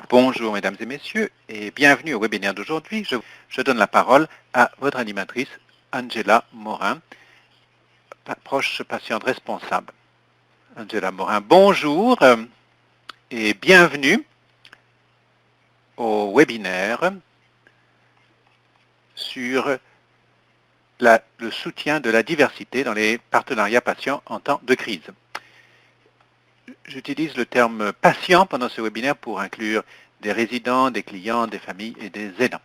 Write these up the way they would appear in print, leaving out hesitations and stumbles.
Bonjour mesdames et messieurs et bienvenue au webinaire d'aujourd'hui. Je donne la parole à votre animatrice Angela Morin, proche patiente responsable. Angela Morin, bonjour et bienvenue au webinaire sur le soutien de la diversité dans les partenariats patients en temps de crise. J'utilise le terme patient pendant ce webinaire pour inclure des résidents, des clients, des familles et des aidants.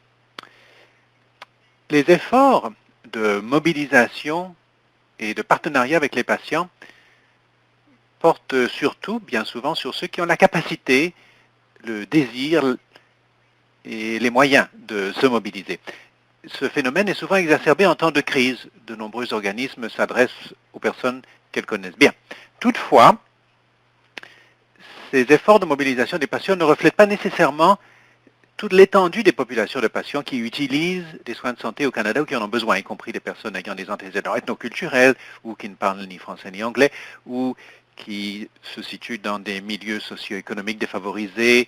Les efforts de mobilisation et de partenariat avec les patients portent surtout, bien souvent, sur ceux qui ont la capacité, le désir et les moyens de se mobiliser. Ce phénomène est souvent exacerbé en temps de crise. De nombreux organismes s'adressent aux personnes qu'elles connaissent bien. Toutefois, ces efforts de mobilisation des patients ne reflètent pas nécessairement toute l'étendue des populations de patients qui utilisent des soins de santé au Canada ou qui en ont besoin, y compris des personnes ayant des antécédents ethnoculturels ou qui ne parlent ni français ni anglais ou qui se situent dans des milieux socio-économiques défavorisés,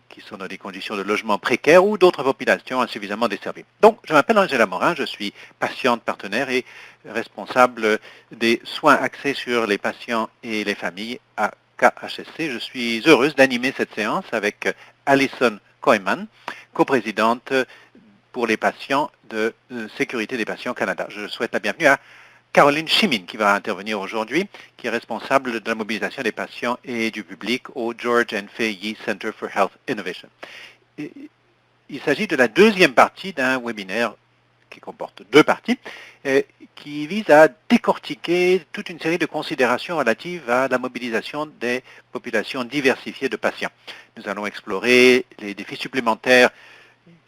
qui sont dans des conditions de logement précaires ou d'autres populations insuffisamment desservies. Donc, je m'appelle Angela Morin, je suis patiente partenaire et responsable des soins axés sur les patients et les familles à KHSC. Je suis heureuse d'animer cette séance avec Alison Koeman, coprésidente pour les patients de Sécurité des patients Canada. Je souhaite la bienvenue à Caroline Chimine qui va intervenir aujourd'hui, qui est responsable de la mobilisation des patients et du public au George N. Fahey Center for Health Innovation. Il s'agit de la deuxième partie d'un webinaire qui comporte deux parties, qui vise à décortiquer toute une série de considérations relatives à la mobilisation des populations diversifiées de patients. Nous allons explorer les défis supplémentaires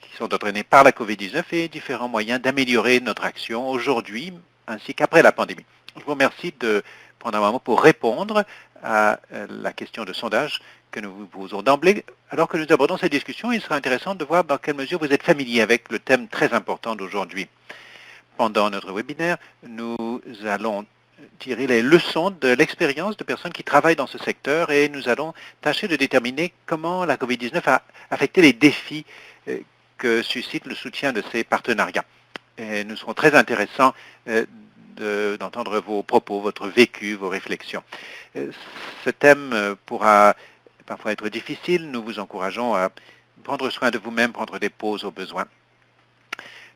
qui sont entraînés par la COVID-19 et différents moyens d'améliorer notre action aujourd'hui ainsi qu'après la pandémie. Je vous remercie de prendre un moment pour répondre à la question de sondage que nous vous posons d'emblée. Alors que nous abordons cette discussion, il sera intéressant de voir dans quelle mesure vous êtes familier avec le thème très important d'aujourd'hui. Pendant notre webinaire, nous allons tirer les leçons de l'expérience de personnes qui travaillent dans ce secteur et nous allons tâcher de déterminer comment la COVID-19 a affecté les défis que suscite le soutien de ces partenariats. Et nous serons très intéressants d'entendre vos propos, votre vécu, vos réflexions. Ce thème pourra parfois être difficile. Nous vous encourageons à prendre soin de vous-même, prendre des pauses au besoin.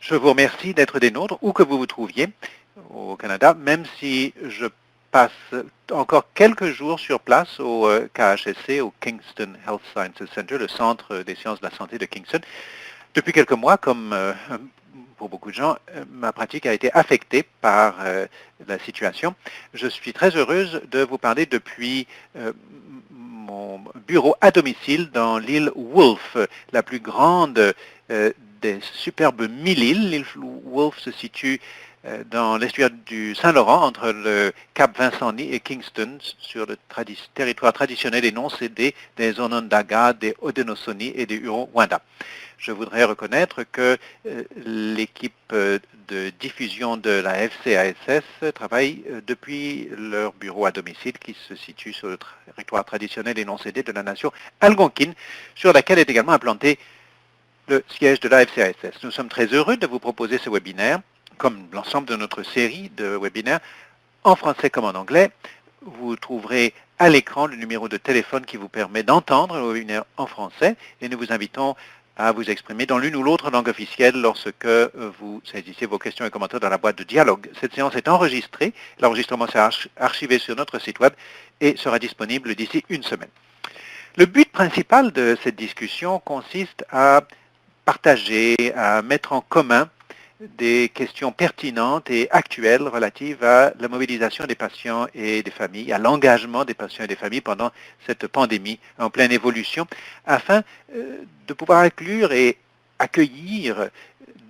Je vous remercie d'être des nôtres, où que vous vous trouviez au Canada, même si je passe encore quelques jours sur place au KHSC, au Kingston Health Sciences Center, le Centre des sciences de la santé de Kingston. Depuis quelques mois, comme pour beaucoup de gens, ma pratique a été affectée par la situation. Je suis très heureuse de vous parler depuis mon bureau à domicile dans l'île Wolfe, la plus grande des superbes 1000 îles. L'île Wolfe se situe dans l'estuaire du Saint-Laurent, entre le Cap Vincennes et Kingston, sur le territoire traditionnel et non cédé des Onondaga, des Haudenosaunee et des Huron-Wendat. Je voudrais reconnaître que l'équipe de diffusion de la FCASS travaille depuis leur bureau à domicile qui se situe sur le territoire traditionnel et non cédé de la nation algonquine, sur laquelle est également implanté le siège de la FCASS. Nous sommes très heureux de vous proposer ce webinaire, comme l'ensemble de notre série de webinaires, en français comme en anglais. Vous trouverez à l'écran le numéro de téléphone qui vous permet d'entendre le webinaire en français et nous vous invitons à vous exprimer dans l'une ou l'autre langue officielle lorsque vous saisissez vos questions et commentaires dans la boîte de dialogue. Cette séance est enregistrée. L'enregistrement sera archivé sur notre site web et sera disponible d'ici une semaine. Le but principal de cette discussion consiste à partager, à mettre en commun des questions pertinentes et actuelles relatives à la mobilisation des patients et des familles, à l'engagement des patients et des familles pendant cette pandémie en pleine évolution, afin de pouvoir inclure et accueillir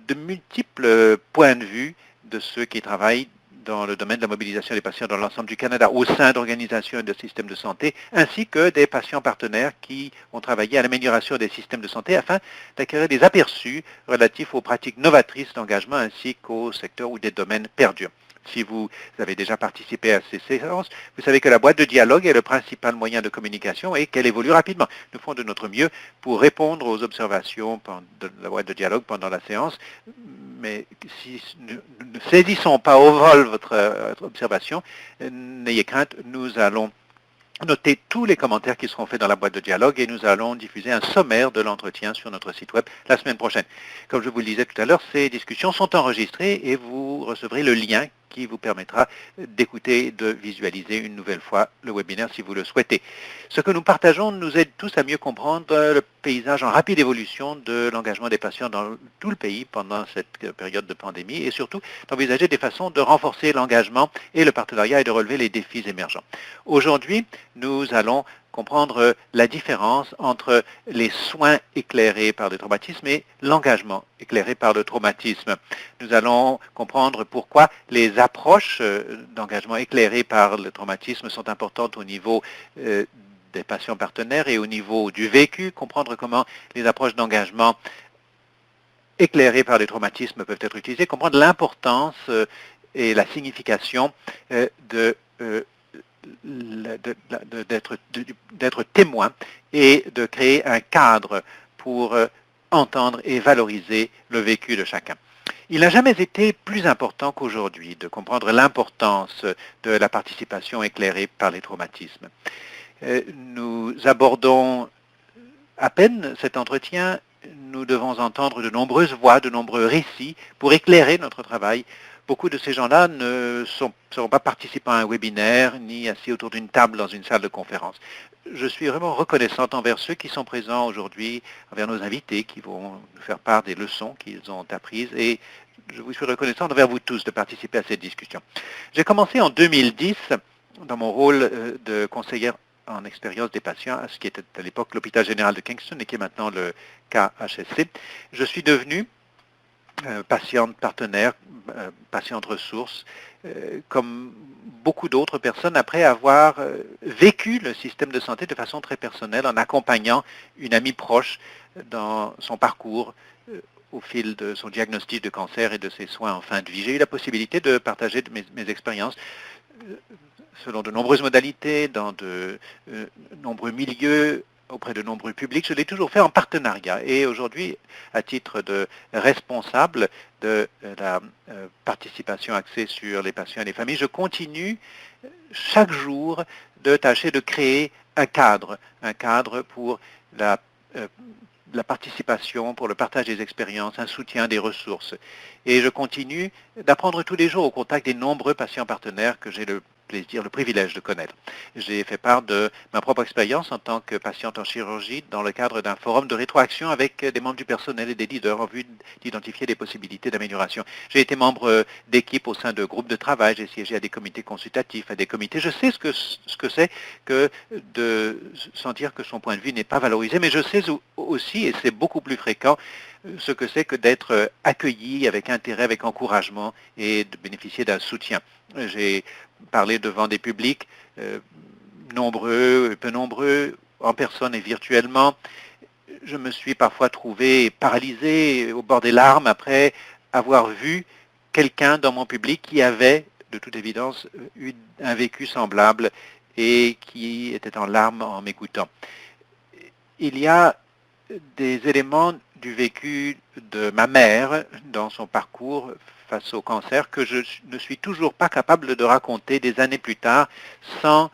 de multiples points de vue de ceux qui travaillent dans le domaine de la mobilisation des patients dans l'ensemble du Canada, au sein d'organisations et de systèmes de santé, ainsi que des patients partenaires qui ont travaillé à l'amélioration des systèmes de santé afin d'acquérir des aperçus relatifs aux pratiques novatrices d'engagement ainsi qu'aux secteurs où des domaines perdurent. Si vous avez déjà participé à ces séances, vous savez que la boîte de dialogue est le principal moyen de communication et qu'elle évolue rapidement. Nous ferons de notre mieux pour répondre aux observations de la boîte de dialogue pendant la séance, mais si nous ne saisissons pas au vol votre observation, n'ayez crainte, nous allons noter tous les commentaires qui seront faits dans la boîte de dialogue et nous allons diffuser un sommaire de l'entretien sur notre site web la semaine prochaine. Comme je vous le disais tout à l'heure, ces discussions sont enregistrées et vous recevrez le lien qui vous permettra d'écouter et de visualiser une nouvelle fois le webinaire si vous le souhaitez. Ce que nous partageons nous aide tous à mieux comprendre le paysage en rapide évolution de l'engagement des patients dans tout le pays pendant cette période de pandémie et surtout d'envisager des façons de renforcer l'engagement et le partenariat et de relever les défis émergents. Aujourd'hui, nous allons comprendre la différence entre les soins éclairés par le traumatisme et l'engagement éclairé par le traumatisme. Nous allons comprendre pourquoi les approches d'engagement éclairé par le traumatisme sont importantes au niveau des patients partenaires et au niveau du vécu, comprendre comment les approches d'engagement éclairées par les traumatismes peuvent être utilisées, comprendre l'importance et la signification d'être témoin et de créer un cadre pour entendre et valoriser le vécu de chacun. Il n'a jamais été plus important qu'aujourd'hui de comprendre l'importance de la participation éclairée par les traumatismes. Nous abordons à peine cet entretien, nous devons entendre de nombreuses voix, de nombreux récits pour éclairer notre travail. Beaucoup de ces gens-là ne seront pas participants à un webinaire, ni assis autour d'une table dans une salle de conférence. Je suis vraiment reconnaissante envers ceux qui sont présents aujourd'hui, envers nos invités qui vont nous faire part des leçons qu'ils ont apprises, et je vous suis reconnaissante envers vous tous de participer à cette discussion. J'ai commencé en 2010 dans mon rôle de conseillère en expérience des patients, à ce qui était à l'époque l'hôpital général de Kingston et qui est maintenant le KHSC. Je suis devenu patiente partenaire, patiente ressource, comme beaucoup d'autres personnes après avoir vécu le système de santé de façon très personnelle en accompagnant une amie proche dans son parcours au fil de son diagnostic de cancer et de ses soins en fin de vie. J'ai eu la possibilité de partager mes expériences selon de nombreuses modalités, dans de nombreux milieux, auprès de nombreux publics. Je l'ai toujours fait en partenariat. Et aujourd'hui, à titre de responsable de la participation axée sur les patients et les familles, je continue chaque jour de tâcher de créer un cadre pour la participation, pour le partage des expériences, un soutien des ressources. Et je continue d'apprendre tous les jours au contact des nombreux patients partenaires que j'ai le plaisir, le privilège de connaître. J'ai fait part de ma propre expérience en tant que patiente en chirurgie dans le cadre d'un forum de rétroaction avec des membres du personnel et des leaders en vue d'identifier des possibilités d'amélioration. J'ai été membre d'équipe au sein de groupes de travail, j'ai siégé à des comités consultatifs, à des comités. Je sais ce que c'est que de sentir que son point de vue n'est pas valorisé, mais je sais aussi, et c'est beaucoup plus fréquent, ce que c'est que d'être accueilli avec intérêt, avec encouragement et de bénéficier d'un soutien. J'ai parlé devant des publics nombreux, peu nombreux, en personne et virtuellement. Je me suis parfois trouvé paralysé au bord des larmes après avoir vu quelqu'un dans mon public qui avait, de toute évidence, eu un vécu semblable et qui était en larmes en m'écoutant. Il y a des éléments du vécu de ma mère dans son parcours face au cancer que je ne suis toujours pas capable de raconter des années plus tard sans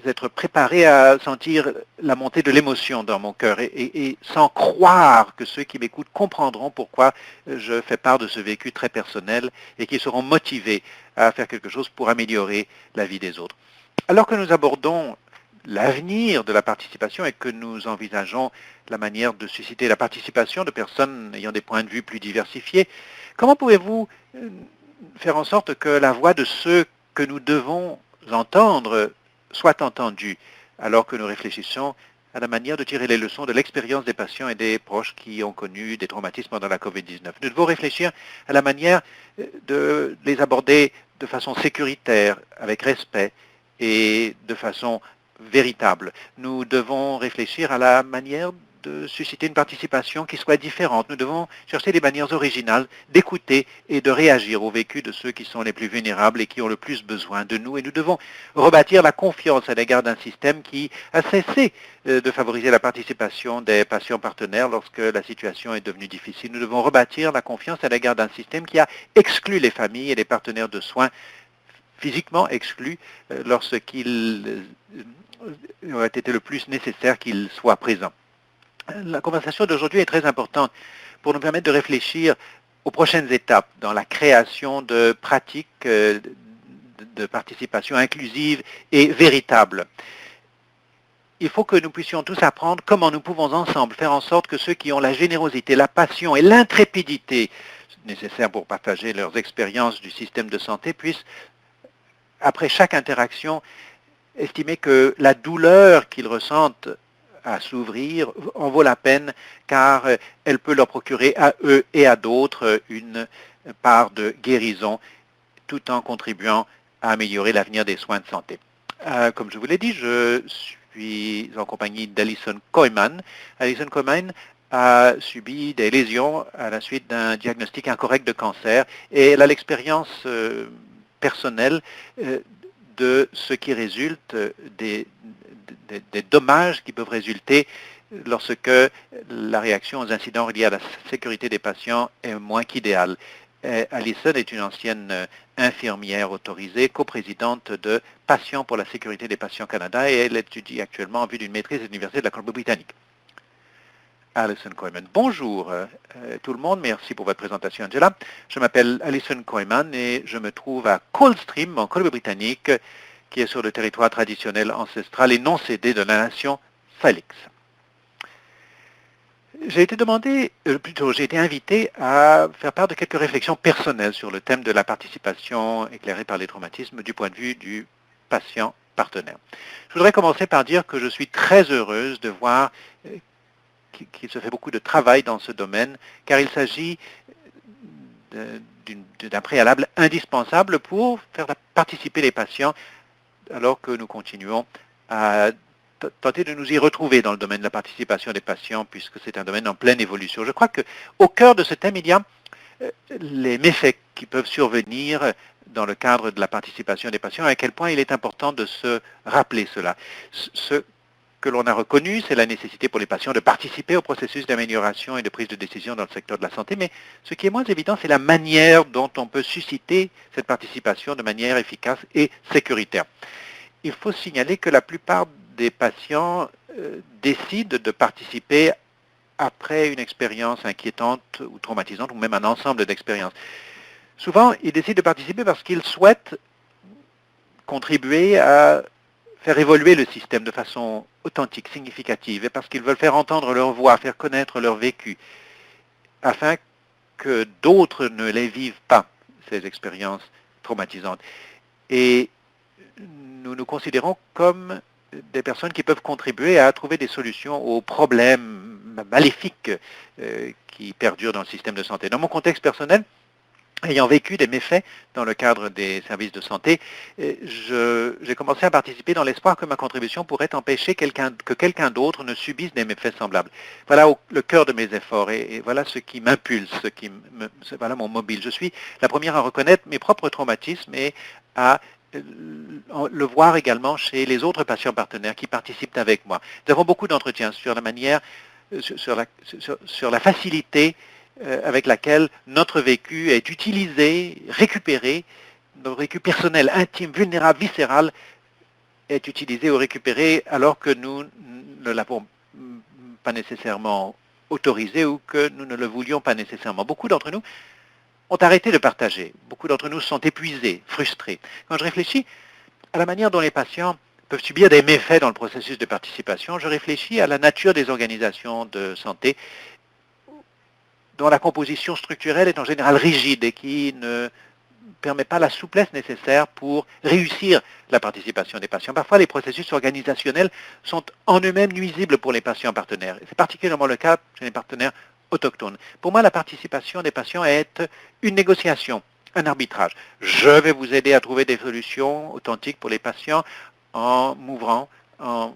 être préparé à sentir la montée de l'émotion dans mon cœur et sans croire que ceux qui m'écoutent comprendront pourquoi je fais part de ce vécu très personnel et qui seront motivés à faire quelque chose pour améliorer la vie des autres. Alors que nous abordons l'avenir de la participation et que nous envisageons la manière de susciter la participation de personnes ayant des points de vue plus diversifiés, comment pouvez-vous faire en sorte que la voix de ceux que nous devons entendre soit entendue alors que nous réfléchissons à la manière de tirer les leçons de l'expérience des patients et des proches qui ont connu des traumatismes pendant la COVID-19. Nous devons réfléchir à la manière de les aborder de façon sécuritaire, avec respect et de façon véritable. Nous devons réfléchir à la manière de susciter une participation qui soit différente. Nous devons chercher des manières originales d'écouter et de réagir au vécu de ceux qui sont les plus vulnérables et qui ont le plus besoin de nous. Et nous devons rebâtir la confiance à l'égard d'un système qui a cessé de favoriser la participation des patients partenaires lorsque la situation est devenue difficile. Nous devons rebâtir la confiance à l'égard d'un système qui a exclu les familles et les partenaires de soins, physiquement exclus, lorsqu'il aurait été le plus nécessaire qu'ils soient présents. La conversation d'aujourd'hui est très importante pour nous permettre de réfléchir aux prochaines étapes dans la création de pratiques de participation inclusive et véritable. Il faut que nous puissions tous apprendre comment nous pouvons ensemble faire en sorte que ceux qui ont la générosité, la passion et l'intrépidité nécessaires pour partager leurs expériences du système de santé puissent, après chaque interaction, estimer que la douleur qu'ils ressentent à s'ouvrir en vaut la peine, car elle peut leur procurer à eux et à d'autres une part de guérison, tout en contribuant à améliorer l'avenir des soins de santé. Comme je vous l'ai dit, je suis en compagnie d'Alison Koyman. Alison Koyman a subi des lésions à la suite d'un diagnostic incorrect de cancer et elle a l'expérience personnelle de ce qui résulte des dommages qui peuvent résulter lorsque la réaction aux incidents liés à la sécurité des patients est moins qu'idéale. Alison est une ancienne infirmière autorisée, coprésidente de Patients pour la sécurité des patients Canada, et elle étudie actuellement en vue d'une maîtrise à l'Université de la Colombie-Britannique. Alison Koyman. Bonjour tout le monde, merci pour votre présentation, Angela. Je m'appelle Alison Koyman et je me trouve à Coldstream, en Colombie-Britannique, qui est sur le territoire traditionnel, ancestral et non cédé de la nation Salix. J'ai été invité à faire part de quelques réflexions personnelles sur le thème de la participation éclairée par les traumatismes du point de vue du patient partenaire. Je voudrais commencer par dire que je suis très heureuse de voir qu'il se fait beaucoup de travail dans ce domaine, car il s'agit d'un préalable indispensable pour faire participer les patients alors que nous continuons à tenter de nous y retrouver dans le domaine de la participation des patients, puisque c'est un domaine en pleine évolution. Je crois qu'au cœur de ce thème, il y a les méfaits qui peuvent survenir dans le cadre de la participation des patients, et à quel point il est important de se rappeler cela. Ce que l'on a reconnu, c'est la nécessité pour les patients de participer au processus d'amélioration et de prise de décision dans le secteur de la santé, mais ce qui est moins évident, c'est la manière dont on peut susciter cette participation de manière efficace et sécuritaire. Il faut signaler que la plupart des patients décident de participer après une expérience inquiétante ou traumatisante, ou même un ensemble d'expériences. Souvent, ils décident de participer parce qu'ils souhaitent contribuer à faire évoluer le système de façon authentique, significative, et parce qu'ils veulent faire entendre leur voix, faire connaître leur vécu, afin que d'autres ne les vivent pas, ces expériences traumatisantes. Et nous nous considérons comme des personnes qui peuvent contribuer à trouver des solutions aux problèmes maléfiques qui perdurent dans le système de santé. Dans mon contexte personnel, ayant vécu des méfaits dans le cadre des services de santé, j'ai commencé à participer dans l'espoir que ma contribution pourrait empêcher que quelqu'un d'autre ne subisse des méfaits semblables. Voilà le cœur de mes efforts et voilà ce qui m'impulse, voilà mon mobile. Je suis la première à reconnaître mes propres traumatismes et à le voir également chez les autres patients partenaires qui participent avec moi. Nous avons beaucoup d'entretiens sur la manière, sur la facilité avec laquelle notre vécu est utilisé, récupéré, notre vécu personnel, intime, vulnérable, viscéral, est utilisé ou récupéré alors que nous ne l'avons pas nécessairement autorisé ou que nous ne le voulions pas nécessairement. Beaucoup d'entre nous ont arrêté de partager. Beaucoup d'entre nous sont épuisés, frustrés. Quand je réfléchis à la manière dont les patients peuvent subir des méfaits dans le processus de participation, je réfléchis à la nature des organisations de santé dont la composition structurelle est en général rigide et qui ne permet pas la souplesse nécessaire pour réussir la participation des patients. Parfois, les processus organisationnels sont en eux-mêmes nuisibles pour les patients partenaires. C'est particulièrement le cas chez les partenaires autochtones. Pour moi, la participation des patients est une négociation, un arbitrage. Je vais vous aider à trouver des solutions authentiques pour les patients en m'ouvrant, en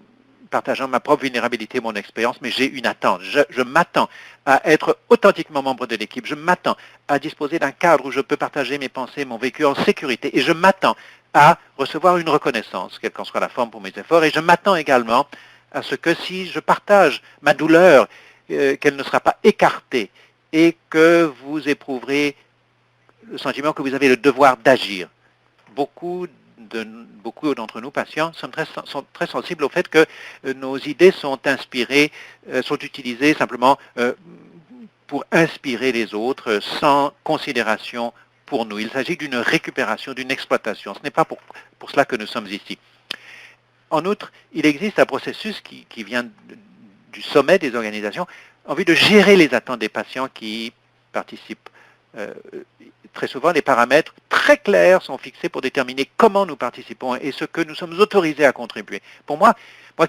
partageant ma propre vulnérabilité, mon expérience, mais j'ai une attente. Je m'attends à être authentiquement membre de l'équipe. Je m'attends à disposer d'un cadre où je peux partager mes pensées, mon vécu en sécurité. Et je m'attends à recevoir une reconnaissance, quelle qu'en soit la forme pour mes efforts. Et je m'attends également à ce que si je partage ma douleur, qu'elle ne sera pas écartée et que vous éprouverez le sentiment que vous avez le devoir d'agir. Beaucoup d'entre nous, patients, sont très sensibles au fait que nos idées sont inspirées, sont utilisées simplement pour inspirer les autres sans considération pour nous. Il s'agit d'une récupération, d'une exploitation. Ce n'est pas pour cela que nous sommes ici. En outre, il existe un processus qui vient du sommet des organisations en vue de gérer les attentes des patients qui participent. Très souvent, les paramètres très clairs sont fixés pour déterminer comment nous participons et ce que nous sommes autorisés à contribuer. Pour moi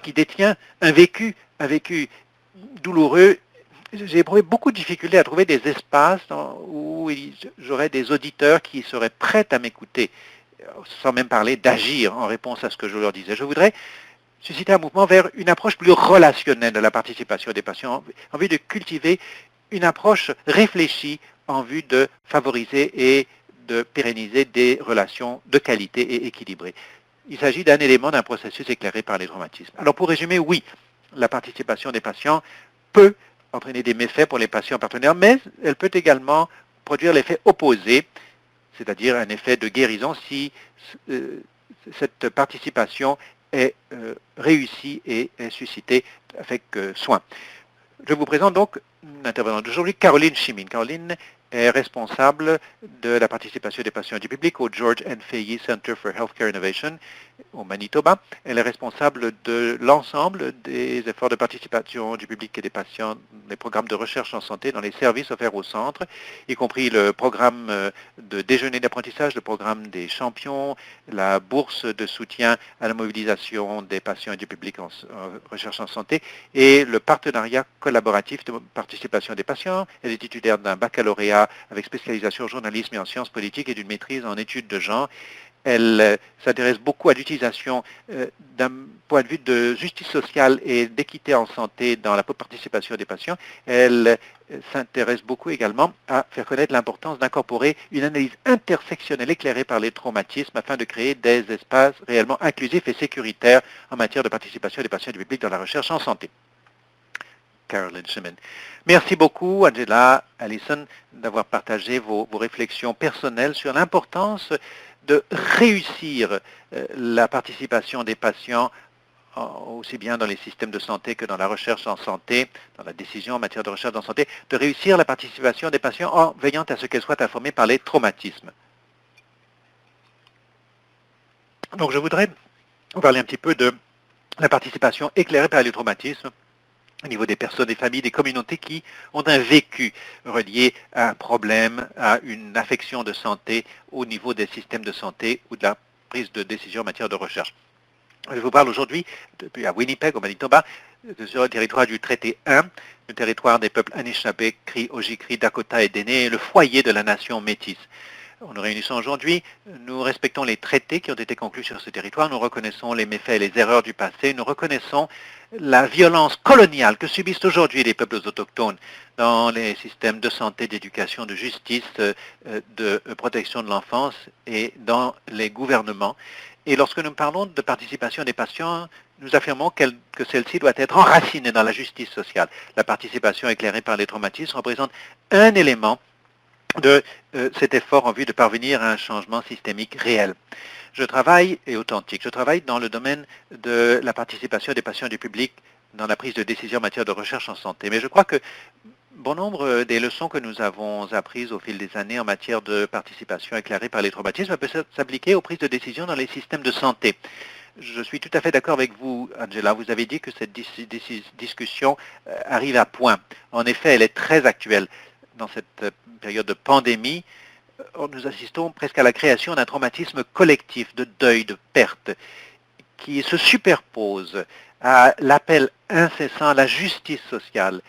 qui détiens un vécu douloureux, j'ai éprouvé beaucoup de difficultés à trouver des espaces où j'aurais des auditeurs qui seraient prêts à m'écouter, sans même parler d'agir en réponse à ce que je leur disais. Je voudrais susciter un mouvement vers une approche plus relationnelle de la participation des patients, en vue de cultiver une approche réfléchie en vue de favoriser et de pérenniser des relations de qualité et équilibrées. Il s'agit d'un élément d'un processus éclairé par les traumatismes. Alors pour résumer, oui, la participation des patients peut entraîner des méfaits pour les patients partenaires, mais elle peut également produire l'effet opposé, c'est-à-dire un effet de guérison si cette participation est réussie et est suscitée avec soin. Je vous présente donc l'intervenante d'aujourd'hui, Caroline Chimine. Caroline est responsable de la participation des patients du public au George N. Fahey Center for Healthcare Innovation au Manitoba. Elle est responsable de l'ensemble des efforts de participation du public et des patients, les programmes de recherche en santé dans les services offerts au centre, y compris le programme de déjeuner d'apprentissage, le programme des champions, la bourse de soutien à la mobilisation des patients et du public en recherche en santé et le partenariat collaboratif de participation des patients. Elle est titulaire d'un baccalauréat avec spécialisation en journalisme et en sciences politiques et d'une maîtrise en études de genre. Elle s'intéresse beaucoup à l'utilisation d'un point de vue de justice sociale et d'équité en santé dans la participation des patients. Elle s'intéresse beaucoup également à faire connaître l'importance d'incorporer une analyse intersectionnelle éclairée par les traumatismes afin de créer des espaces réellement inclusifs et sécuritaires en matière de participation des patients et du public dans la recherche en santé. Caroline Chimine. Merci beaucoup, Angela, Allison, d'avoir partagé vos réflexions personnelles sur l'importance de réussir la participation des patients aussi bien dans les systèmes de santé que dans la recherche en santé, dans la décision en matière de recherche en santé, de réussir la participation des patients en veillant à ce qu'elle soit informée par les traumatismes. Donc je voudrais vous parler un petit peu de la participation éclairée par les traumatismes au niveau des personnes, des familles, des communautés qui ont un vécu relié à un problème, à une affection de santé au niveau des systèmes de santé ou de la prise de décision en matière de recherche. Je vous parle aujourd'hui, depuis à Winnipeg, au Manitoba, sur le territoire du traité 1, le territoire des peuples Anishinaabe, Cri, Ojibwe, Dakota et Dene, le foyer de la nation métisse. Nous nous réunissons aujourd'hui, nous respectons les traités qui ont été conclus sur ce territoire, nous reconnaissons les méfaits et les erreurs du passé, nous reconnaissons la violence coloniale que subissent aujourd'hui les peuples autochtones dans les systèmes de santé, d'éducation, de justice, de protection de l'enfance et dans les gouvernements. Et lorsque nous parlons de participation des patients, nous affirmons que celle-ci doit être enracinée dans la justice sociale. La participation éclairée par les traumatismes représente un élément de cet effort en vue de parvenir à un changement systémique réel. Je travaille dans le domaine de la participation des patients et du public dans la prise de décision en matière de recherche en santé. Mais je crois que bon nombre des leçons que nous avons apprises au fil des années en matière de participation éclairée par les traumatismes peuvent s'appliquer aux prises de décision dans les systèmes de santé. Je suis tout à fait d'accord avec vous, Angela. Vous avez dit que cette discussion arrive à point. En effet, elle est très actuelle. Dans cette période de pandémie, nous assistons presque à la création d'un traumatisme collectif, de deuil, de perte, qui se superpose à l'appel incessant à la justice sociale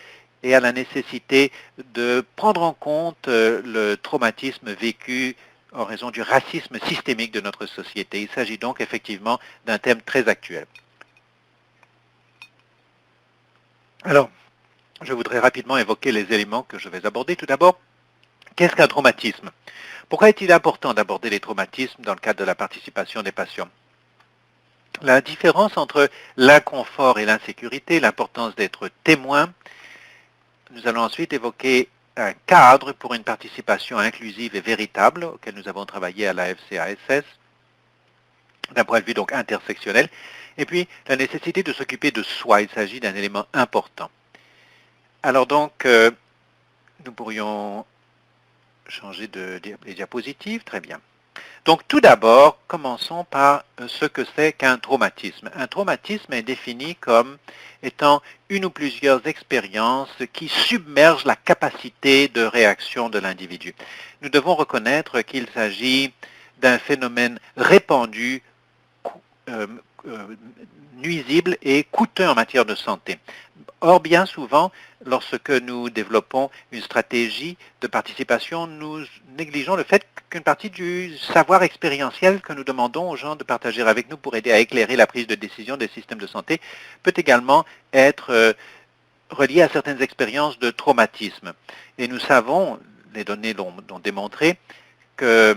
et à la nécessité de prendre en compte le traumatisme vécu en raison du racisme systémique de notre société. Il s'agit donc effectivement d'un thème très actuel. Alors, je voudrais rapidement évoquer les éléments que je vais aborder. Tout d'abord, qu'est-ce qu'un traumatisme? Pourquoi est-il important d'aborder les traumatismes dans le cadre de la participation des patients? La différence entre l'inconfort et l'insécurité, l'importance d'être témoin. Nous allons ensuite évoquer un cadre pour une participation inclusive et véritable, auquel nous avons travaillé à la FCASS, d'un point de vue donc intersectionnel, et puis la nécessité de s'occuper de soi. Il s'agit d'un élément important. Alors donc, nous pourrions changer les diapositives, très bien. Donc tout d'abord, commençons par ce que c'est qu'un traumatisme. Un traumatisme est défini comme étant une ou plusieurs expériences qui submergent la capacité de réaction de l'individu. Nous devons reconnaître qu'il s'agit d'un phénomène répandu, euh, nuisible et coûteux en matière de santé. Or, bien souvent, lorsque nous développons une stratégie de participation, nous négligeons le fait qu'une partie du savoir expérientiel que nous demandons aux gens de partager avec nous pour aider à éclairer la prise de décision des systèmes de santé peut également être relié à certaines expériences de traumatisme. Et nous savons, les données l'ont démontré, que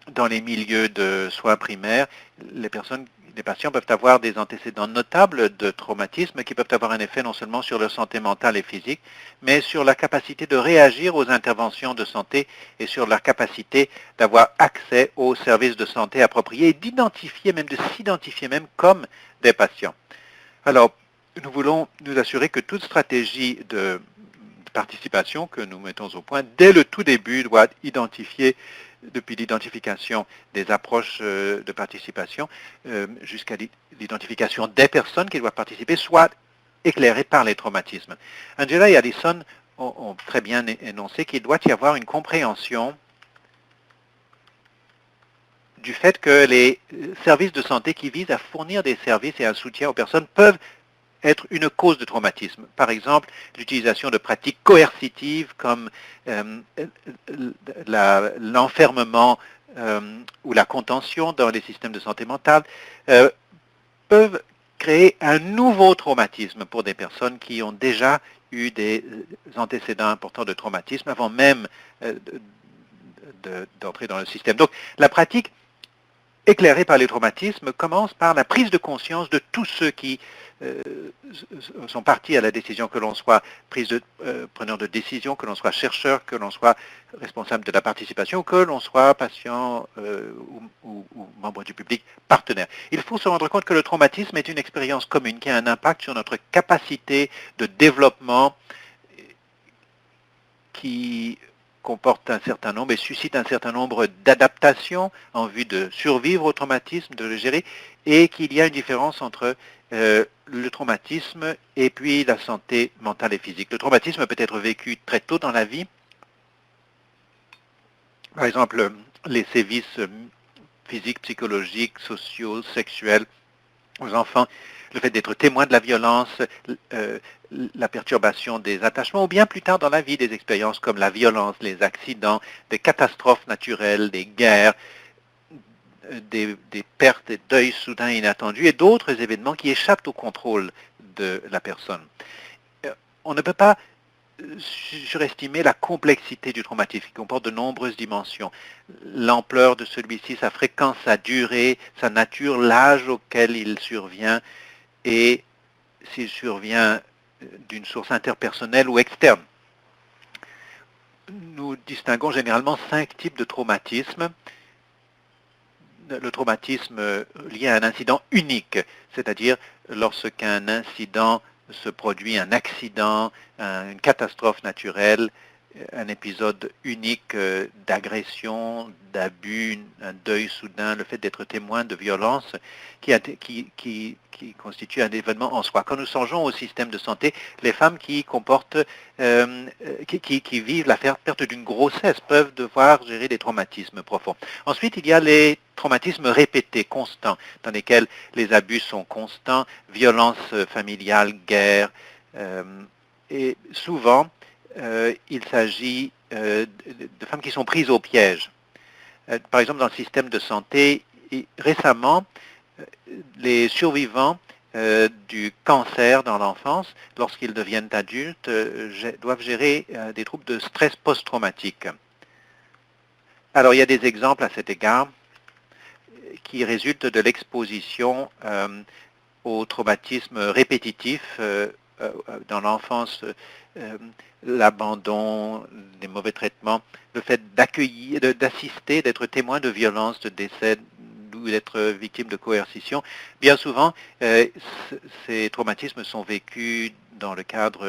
dans les milieux de soins primaires, les patients peuvent avoir des antécédents notables de traumatisme qui peuvent avoir un effet non seulement sur leur santé mentale et physique, mais sur la capacité de réagir aux interventions de santé et sur leur capacité d'avoir accès aux services de santé appropriés et d'identifier, même de s'identifier même comme des patients. Alors, nous voulons nous assurer que toute stratégie de participation que nous mettons au point, dès le tout début, doit identifier, depuis l'identification des approches de participation jusqu'à l'identification des personnes qui doivent participer, soit éclairée par les traumatismes. Angela et Addison ont très bien énoncé qu'il doit y avoir une compréhension du fait que les services de santé qui visent à fournir des services et un soutien aux personnes peuvent être une cause de traumatisme. Par exemple, l'utilisation de pratiques coercitives comme l'enfermement ou la contention dans les systèmes de santé mentale peuvent créer un nouveau traumatisme pour des personnes qui ont déjà eu des antécédents importants de traumatisme avant même d'entrer dans le système. Donc, la pratique éclairée par les traumatismes commence par la prise de conscience de tous ceux qui sont partis à la décision, que l'on soit preneur de décision, que l'on soit chercheur, que l'on soit responsable de la participation, que l'on soit patient ou membre du public partenaire. Il faut se rendre compte que le traumatisme est une expérience commune qui a un impact sur notre capacité de développement qui comporte un certain nombre et suscite un certain nombre d'adaptations en vue de survivre au traumatisme, de le gérer, et qu'il y a une différence entre le traumatisme et puis la santé mentale et physique. Le traumatisme peut être vécu très tôt dans la vie. Par exemple, les sévices physiques, psychologiques, sociaux, sexuels aux enfants, le fait d'être témoin de la violence, la perturbation des attachements, ou bien plus tard dans la vie, des expériences comme la violence, les accidents, des catastrophes naturelles, des guerres, des pertes, des deuils soudains et inattendus, et d'autres événements qui échappent au contrôle de la personne. On ne peut pas surestimer la complexité du traumatisme qui comporte de nombreuses dimensions. L'ampleur de celui-ci, sa fréquence, sa durée, sa nature, l'âge auquel il survient et s'il survient d'une source interpersonnelle ou externe. Nous distinguons généralement 5 types de traumatisme. Le traumatisme lié à un incident unique, c'est-à-dire lorsqu'un incident se produit, un accident, une catastrophe naturelle, un épisode unique d'agression, d'abus, un deuil soudain, le fait d'être témoin de violence qui constitue un événement en soi. Quand nous songeons au système de santé, les femmes qui vivent la perte d'une grossesse peuvent devoir gérer des traumatismes profonds. Ensuite, il y a les traumatismes répétés, constants, dans lesquels les abus sont constants, violence familiale, guerre, et souvent, il s'agit de femmes qui sont prises au piège. Par exemple, dans le système de santé, récemment, les survivants du cancer dans l'enfance, lorsqu'ils deviennent adultes, doivent gérer des troubles de stress post-traumatique. Alors, il y a des exemples à cet égard qui résultent de l'exposition au traumatisme répétitif dans l'enfance, l'abandon, les mauvais traitements, le fait d'accueillir, d'assister, d'être témoin de violences, de décès ou d'être victime de coercition. Bien souvent, ces traumatismes sont vécus dans le cadre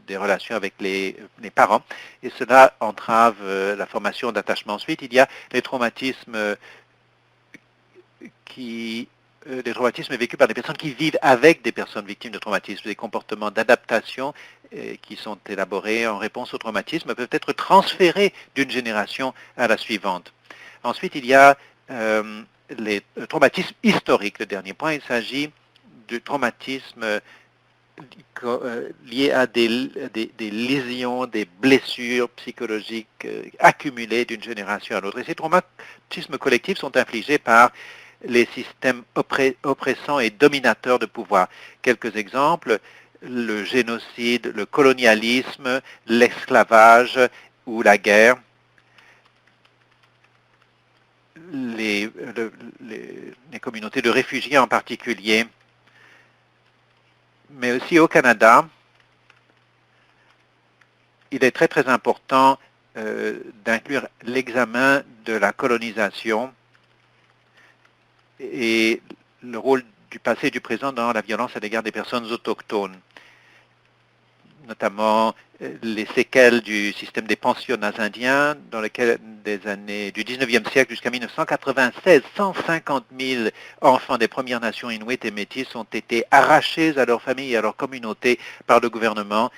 des relations avec les parents et cela entrave la formation d'attachement. Ensuite, il y a les traumatismes des traumatismes vécus par des personnes qui vivent avec des personnes victimes de traumatismes. Des comportements d'adaptation qui sont élaborés en réponse au traumatisme peuvent être transférés d'une génération à la suivante. Ensuite, il y a les traumatismes historiques. Le dernier point, il s'agit du traumatisme liés à des lésions, des blessures psychologiques accumulées d'une génération à l'autre. Et ces traumatismes collectifs sont infligés par les systèmes oppressants et dominateurs de pouvoir. Quelques exemples, le génocide, le colonialisme, l'esclavage ou la guerre. Les communautés de réfugiés en particulier, mais aussi au Canada, il est très très important d'inclure l'examen de la colonisation et le rôle du passé et du présent dans la violence à l'égard des personnes autochtones, notamment les séquelles du système des pensionnats indiens, dans lesquels des années du 19e siècle jusqu'à 1996, 150 000 enfants des Premières Nations inuites et métis ont été arrachés à leurs familles et à leur communauté par le gouvernement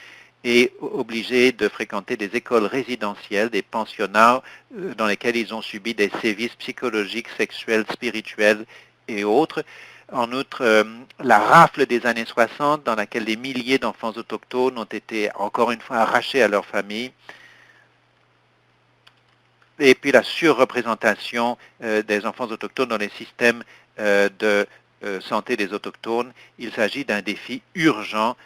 et obligés de fréquenter des écoles résidentielles, des pensionnats dans lesquels ils ont subi des sévices psychologiques, sexuels, spirituels et autres. En outre, la rafle des années 60, dans laquelle des milliers d'enfants autochtones ont été encore une fois arrachés à leur famille. Et puis la surreprésentation des enfants autochtones dans les systèmes de santé des autochtones. Il s'agit d'un défi urgent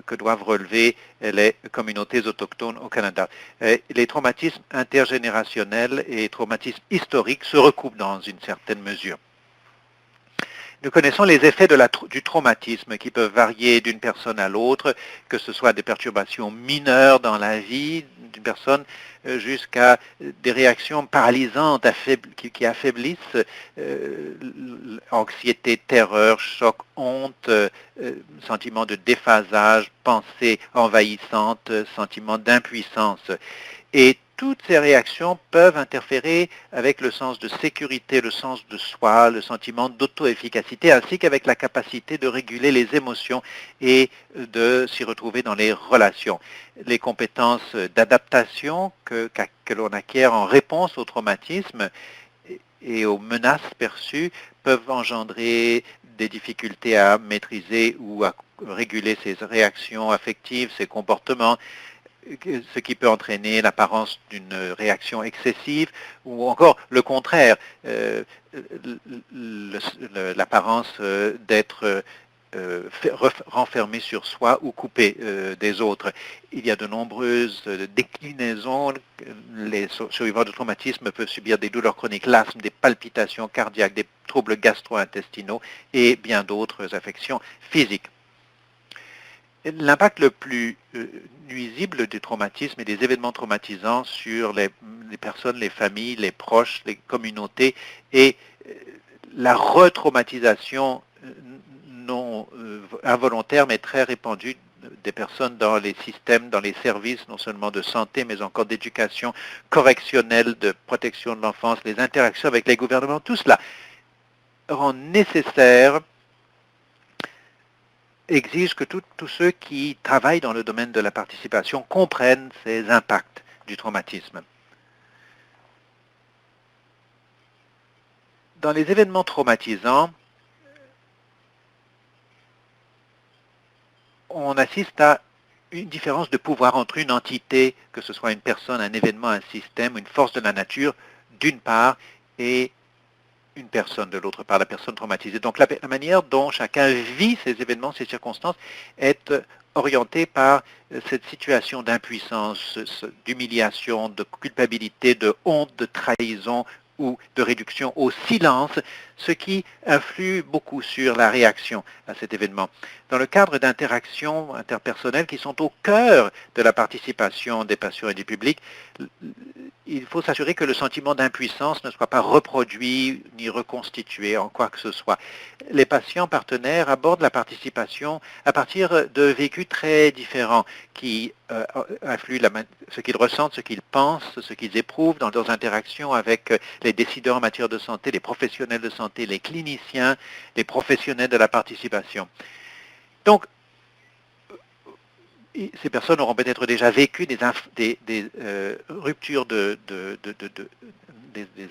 que doivent relever les communautés autochtones au Canada. Les traumatismes intergénérationnels et traumatismes historiques se recoupent dans une certaine mesure. Nous connaissons les effets du traumatisme qui peuvent varier d'une personne à l'autre, que ce soit des perturbations mineures dans la vie d'une personne jusqu'à des réactions paralysantes qui affaiblissent anxiété, terreur, choc, honte, sentiment de déphasage, pensée envahissante, sentiment d'impuissance. Et toutes ces réactions peuvent interférer avec le sens de sécurité, le sens de soi, le sentiment d'auto-efficacité, ainsi qu'avec la capacité de réguler les émotions et de s'y retrouver dans les relations. Les compétences d'adaptation que l'on acquiert en réponse au traumatisme et aux menaces perçues peuvent engendrer des difficultés à maîtriser ou à réguler ses réactions affectives, ses comportements, ce qui peut entraîner l'apparence d'une réaction excessive ou encore le contraire, l'apparence d'être renfermé sur soi ou coupé des autres. Il y a de nombreuses déclinaisons. Les survivants de traumatisme peuvent subir des douleurs chroniques, l'asthme, des palpitations cardiaques, des troubles gastro-intestinaux et bien d'autres affections physiques. L'impact le plus nuisible du traumatisme et des événements traumatisants sur les personnes, les familles, les proches, les communautés est la retraumatisation non involontaire mais très répandue des personnes dans les systèmes, dans les services, non seulement de santé, mais encore d'éducation correctionnelle, de protection de l'enfance, les interactions avec les gouvernements, tout cela rend nécessaire exige que tous ceux qui travaillent dans le domaine de la participation comprennent ces impacts du traumatisme. Dans les événements traumatisants, on assiste à une différence de pouvoir entre une entité, que ce soit une personne, un événement, un système, une force de la nature, d'une part, et une personne de l'autre part, la personne traumatisée. Donc la manière dont chacun vit ces événements, ces circonstances, est orientée par cette situation d'impuissance, d'humiliation, de culpabilité, de honte, de trahison ou de réduction au silence, ce qui influe beaucoup sur la réaction à cet événement. Dans le cadre d'interactions interpersonnelles qui sont au cœur de la participation des patients et du public, il faut s'assurer que le sentiment d'impuissance ne soit pas reproduit ni reconstitué en quoi que ce soit. Les patients partenaires abordent la participation à partir de vécus très différents qui influent ce qu'ils ressentent, ce qu'ils pensent, ce qu'ils éprouvent dans leurs interactions avec les décideurs en matière de santé, les professionnels de santé, les cliniciens, les professionnels de la participation. Donc, ces personnes auront peut-être déjà vécu des ruptures, des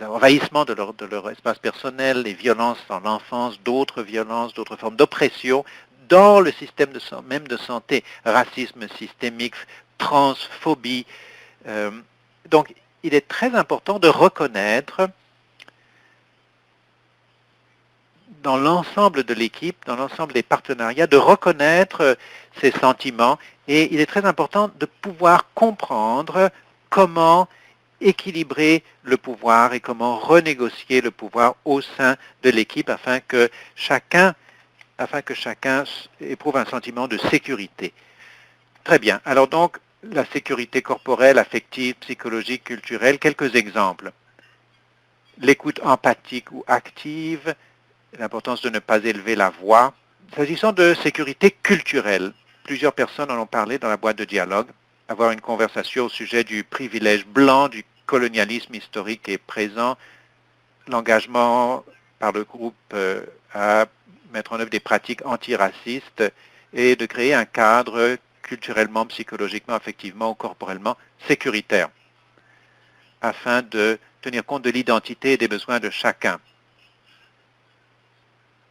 envahissements de leur espace personnel, les violences dans l'enfance, d'autres violences, d'autres formes d'oppression dans le système même de santé, racisme systémique, transphobie. Donc, il est très important de reconnaître dans l'ensemble de l'équipe, dans l'ensemble des partenariats, de reconnaître ces sentiments. Et il est très important de pouvoir comprendre comment équilibrer le pouvoir et comment renégocier le pouvoir au sein de l'équipe afin que chacun éprouve un sentiment de sécurité. Très bien. Alors donc, la sécurité corporelle, affective, psychologique, culturelle, quelques exemples. L'écoute empathique ou active, l'importance de ne pas élever la voix. S'agissant de sécurité culturelle, plusieurs personnes en ont parlé dans la boîte de dialogue. Avoir une conversation au sujet du privilège blanc, du colonialisme historique et présent, l'engagement par le groupe à mettre en œuvre des pratiques antiracistes et de créer un cadre culturellement, psychologiquement, affectivement ou corporellement sécuritaire afin de tenir compte de l'identité et des besoins de chacun.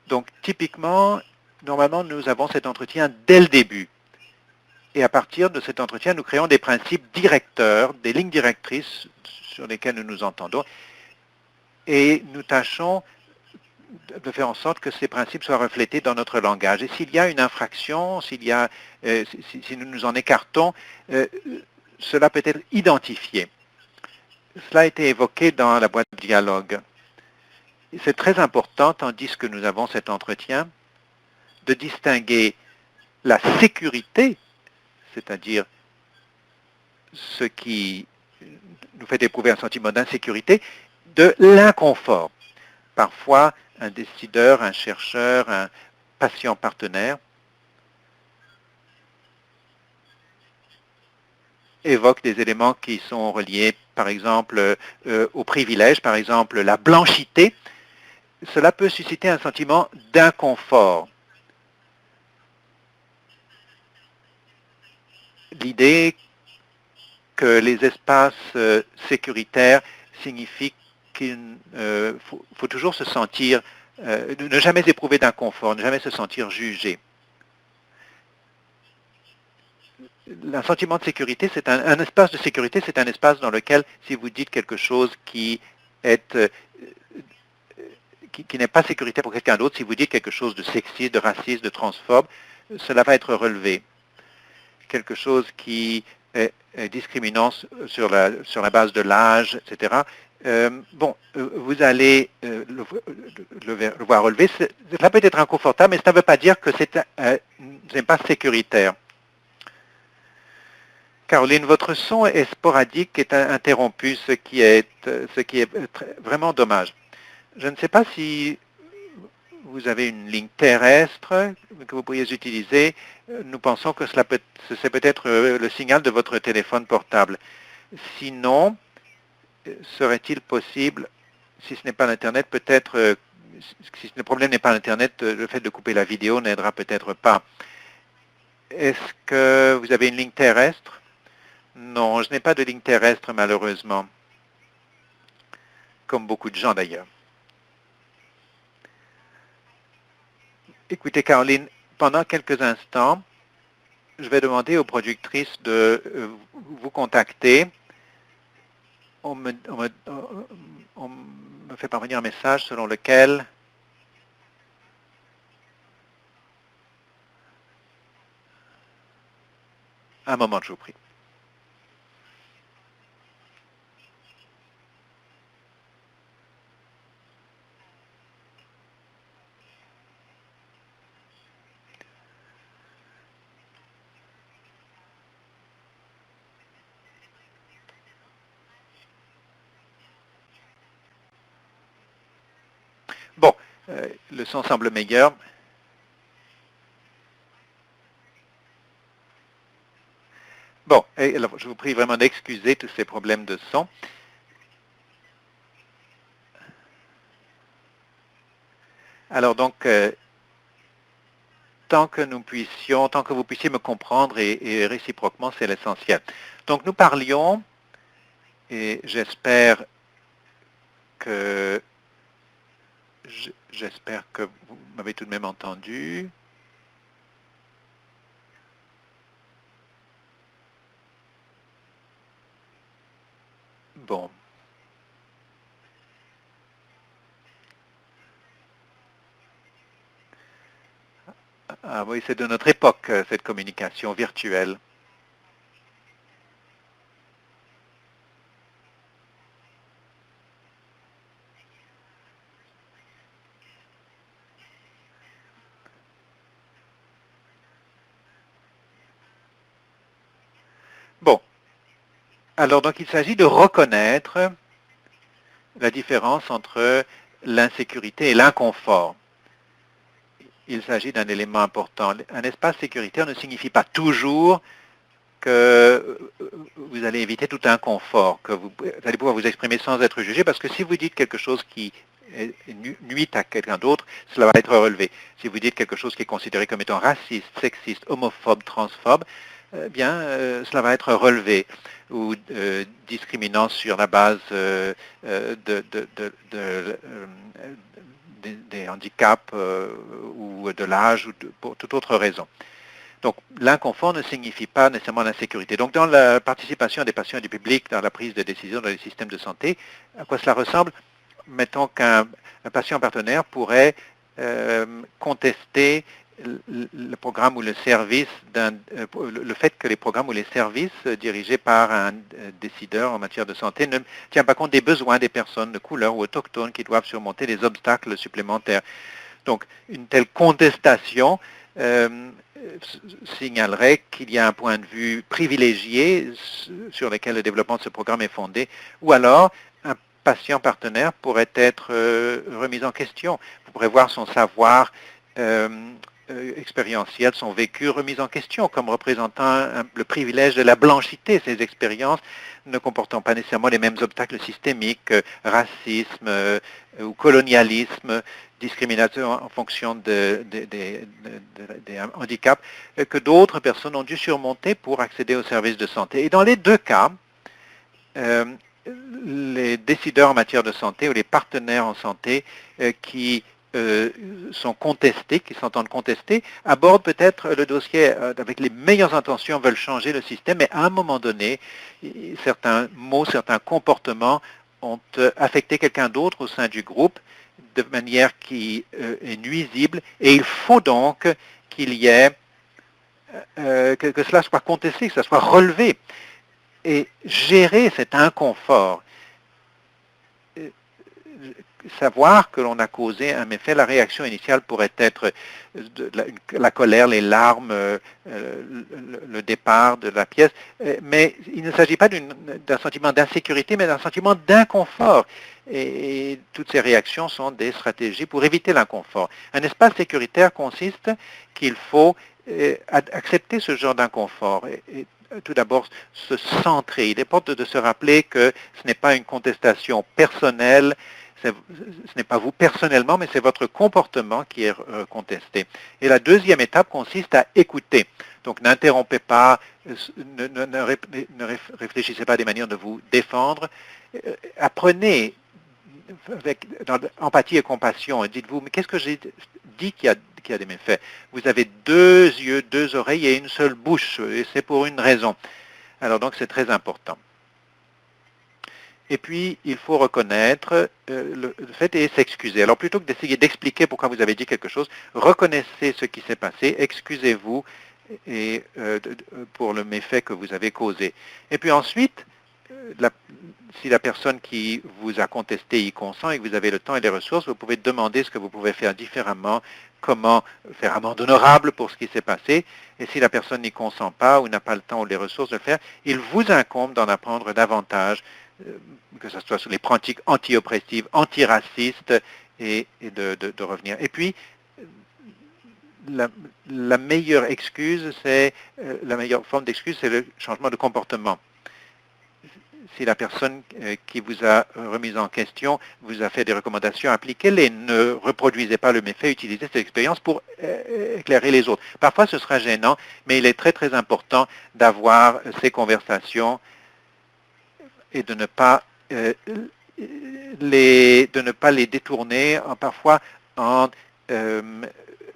Donc, typiquement, normalement, nous avons cet entretien dès le début. Et à partir de cet entretien, nous créons des principes directeurs, des lignes directrices sur lesquelles nous nous entendons. Et nous tâchons de faire en sorte que ces principes soient reflétés dans notre langage. Et s'il y a une infraction, si nous nous en écartons, cela peut être identifié. Cela a été évoqué dans la boîte de dialogue. C'est très important, tandis que nous avons cet entretien, de distinguer la sécurité, c'est-à-dire ce qui nous fait éprouver un sentiment d'insécurité, de l'inconfort. Parfois, un décideur, un chercheur, un patient partenaire évoque des éléments qui sont reliés, par exemple, au privilège, par exemple, la blanchité. Cela peut susciter un sentiment d'inconfort. L'idée que les espaces sécuritaires signifient qu'il faut toujours se sentir, ne jamais éprouver d'inconfort, ne jamais se sentir jugé. Un sentiment de sécurité, c'est un espace de sécurité, c'est un espace dans lequel, si vous dites quelque chose qui n'est pas sécuritaire pour quelqu'un d'autre, si vous dites quelque chose de sexiste, de raciste, de transphobe, cela va être relevé. Quelque chose qui est discriminant sur la base de l'âge, etc. Vous allez le voir relevé. Cela peut être inconfortable, mais ça ne veut pas dire que ce n'est pas sécuritaire. Caroline, votre son est sporadique, est interrompu, ce qui est vraiment dommage. Je ne sais pas si vous avez une ligne terrestre que vous pourriez utiliser. Nous pensons que c'est peut-être le signal de votre téléphone portable. Sinon, serait-il possible, si ce n'est pas l'Internet, peut-être, si le problème n'est pas l'Internet, le fait de couper la vidéo n'aidera peut-être pas. Est-ce que vous avez une ligne terrestre? Non, je n'ai pas de ligne terrestre, malheureusement. Comme beaucoup de gens, d'ailleurs. Écoutez, Caroline, pendant quelques instants, je vais demander aux productrices de vous contacter. On me me fait parvenir un message selon lequel un moment, je vous prie. Bon, le son semble meilleur. Bon, alors, je vous prie vraiment d'excuser tous ces problèmes de son. Alors donc, tant que vous puissiez me comprendre et réciproquement, c'est l'essentiel. Donc nous parlions, et j'espère que vous m'avez tout de même entendu. Bon. Ah oui, c'est de notre époque, cette communication virtuelle. Bon. Alors donc il s'agit de reconnaître la différence entre l'insécurité et l'inconfort. Il s'agit d'un élément important. Un espace sécuritaire ne signifie pas toujours que vous allez éviter tout inconfort, que vous allez pouvoir vous exprimer sans être jugé, parce que si vous dites quelque chose qui nuit à quelqu'un d'autre, cela va être relevé. Si vous dites quelque chose qui est considéré comme étant raciste, sexiste, homophobe, transphobe, cela va être relevé, ou discriminant sur la base des handicaps ou de l'âge ou pour toute autre raison. Donc, l'inconfort ne signifie pas nécessairement l'insécurité. Donc, dans la participation des patients et du public dans la prise de décision dans les systèmes de santé, à quoi cela ressemble? Mettons qu'un patient partenaire pourrait contester le programme ou le service, le fait que les programmes ou les services dirigés par un décideur en matière de santé ne tiennent pas compte des besoins des personnes de couleur ou autochtones qui doivent surmonter des obstacles supplémentaires. Donc, une telle contestation signalerait qu'il y a un point de vue privilégié sur lequel le développement de ce programme est fondé, ou alors un patient partenaire pourrait être remis en question. Vous pourrez voir son savoir expérientiel, son vécu remis en question comme représentant le privilège de la blanchité, ces expériences ne comportant pas nécessairement les mêmes obstacles systémiques, racisme ou colonialisme, discrimination en fonction des handicaps que d'autres personnes ont dû surmonter pour accéder aux services de santé. Et dans les deux cas, les décideurs en matière de santé ou les partenaires en santé qui sont contestés, qui s'entendent contester, abordent peut-être le dossier avec les meilleures intentions, veulent changer le système, mais à un moment donné, certains mots, certains comportements ont affecté quelqu'un d'autre au sein du groupe de manière qui est nuisible, et il faut donc qu'il y ait, que cela soit contesté, que cela soit relevé, et gérer cet inconfort. Savoir que l'on a causé un méfait, la réaction initiale pourrait être la colère, les larmes, le départ de la pièce, mais il ne s'agit pas d'un sentiment d'insécurité, mais d'un sentiment d'inconfort. Et toutes ces réactions sont des stratégies pour éviter l'inconfort. Un espace sécuritaire consiste qu'il faut accepter ce genre d'inconfort. Et tout d'abord, se centrer. Il importe de se rappeler que ce n'est pas une contestation personnelle, ce n'est pas vous personnellement, mais c'est votre comportement qui est contesté. Et la deuxième étape consiste à écouter. Donc n'interrompez pas, ne réfléchissez pas à des manières de vous défendre. Apprenez avec empathie et compassion. Dites-vous, mais qu'est-ce que j'ai dit qui a des méfaits? Vous avez deux yeux, deux oreilles et une seule bouche, et c'est pour une raison. Alors donc c'est très important. Et puis, il faut reconnaître le fait et s'excuser. Alors, plutôt que d'essayer d'expliquer pourquoi vous avez dit quelque chose, reconnaissez ce qui s'est passé, excusez-vous et, pour le méfait que vous avez causé. Et puis ensuite, si la personne qui vous a contesté y consent et que vous avez le temps et les ressources, vous pouvez demander ce que vous pouvez faire différemment, comment faire amende honorable pour ce qui s'est passé. Et si la personne n'y consent pas ou n'a pas le temps ou les ressources de le faire, il vous incombe d'en apprendre davantage, que ce soit sur les pratiques anti-oppressives, antiracistes, et de revenir. Et puis, la meilleure excuse, la meilleure forme d'excuse, c'est le changement de comportement. Si la personne qui vous a remis en question vous a fait des recommandations, appliquez-les. Ne reproduisez pas le méfait, utilisez cette expérience pour éclairer les autres. Parfois, ce sera gênant, mais il est très, très important d'avoir ces conversations et de ne pas les détourner parfois en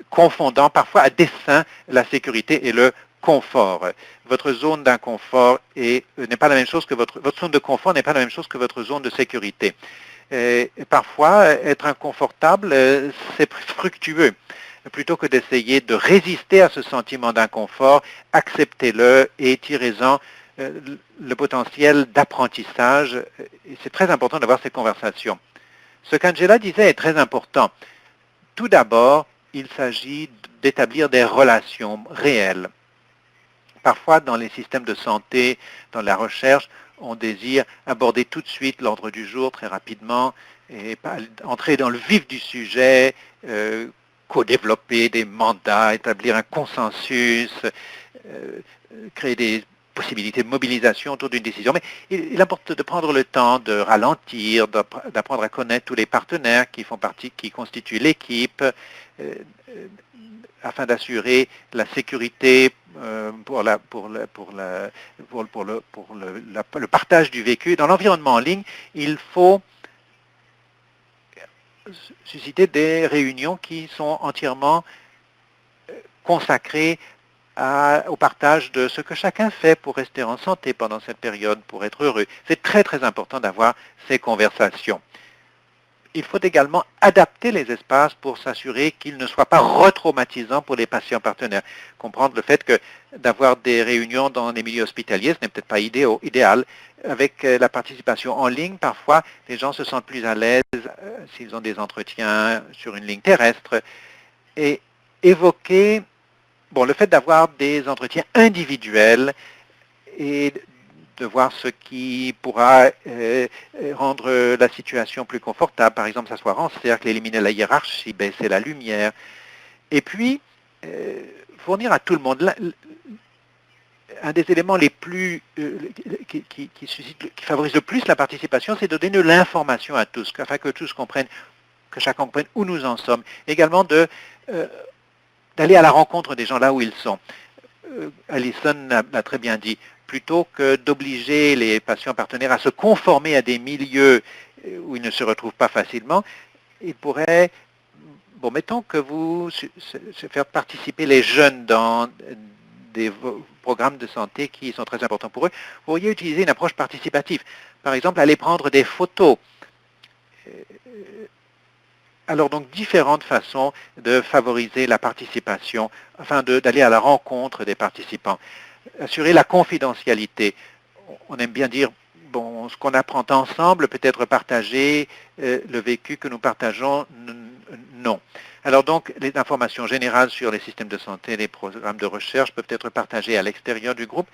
confondant parfois à dessein la sécurité et le confort. Votre zone d'inconfort n'est pas la même chose que votre zone de confort n'est pas la même chose que votre zone de sécurité. Et parfois, être inconfortable, c'est fructueux. Plutôt que d'essayer de résister à ce sentiment d'inconfort, acceptez-le et tirez-en le potentiel d'apprentissage. Et c'est très important d'avoir ces conversations. Ce qu'Angela disait est très important. Tout d'abord, il s'agit d'établir des relations réelles. Parfois, dans les systèmes de santé, dans la recherche, on désire aborder tout de suite l'ordre du jour très rapidement et entrer dans le vif du sujet, co-développer des mandats, établir un consensus, créer des possibilités de mobilisation autour d'une décision. Mais il importe de prendre le temps de ralentir, d'apprendre à connaître tous les partenaires qui font partie, qui constituent l'équipe, afin d'assurer la sécurité pour le partage du vécu. Dans l'environnement en ligne, il faut susciter des réunions qui sont entièrement consacrées au partage de ce que chacun fait pour rester en santé pendant cette période, pour être heureux. C'est très, très important d'avoir ces conversations. Il faut également adapter les espaces pour s'assurer qu'ils ne soient pas retraumatisants pour les patients partenaires. Comprendre le fait que d'avoir des réunions dans les milieux hospitaliers, ce n'est peut-être pas idéal. Avec la participation en ligne, parfois, les gens se sentent plus à l'aise s'ils ont des entretiens sur une ligne terrestre. Et évoquer le fait d'avoir des entretiens individuels et de voir ce qui pourra rendre la situation plus confortable. Par exemple, s'asseoir en cercle, éliminer la hiérarchie, baisser la lumière. Et puis, fournir à tout le monde. Un des éléments les plus qui favorise le plus la participation, c'est de donner de l'information à tous, afin que tous comprennent, que chacun comprenne où nous en sommes. Également d'aller à la rencontre des gens là où ils sont. Alison l'a très bien dit, plutôt que d'obliger les patients partenaires à se conformer à des milieux où ils ne se retrouvent pas facilement, ils pourraient, mettons que vous faire participer les jeunes dans des programmes de santé qui sont très importants pour eux, vous pourriez utiliser une approche participative. Par exemple, aller prendre des photos. Alors donc différentes façons de favoriser la participation, afin d'aller à la rencontre des participants. Assurer la confidentialité. On aime bien dire, ce qu'on apprend ensemble peut être partagé, le vécu que nous partageons, non. Alors donc, les informations générales sur les systèmes de santé, les programmes de recherche peuvent être partagés à l'extérieur du groupe,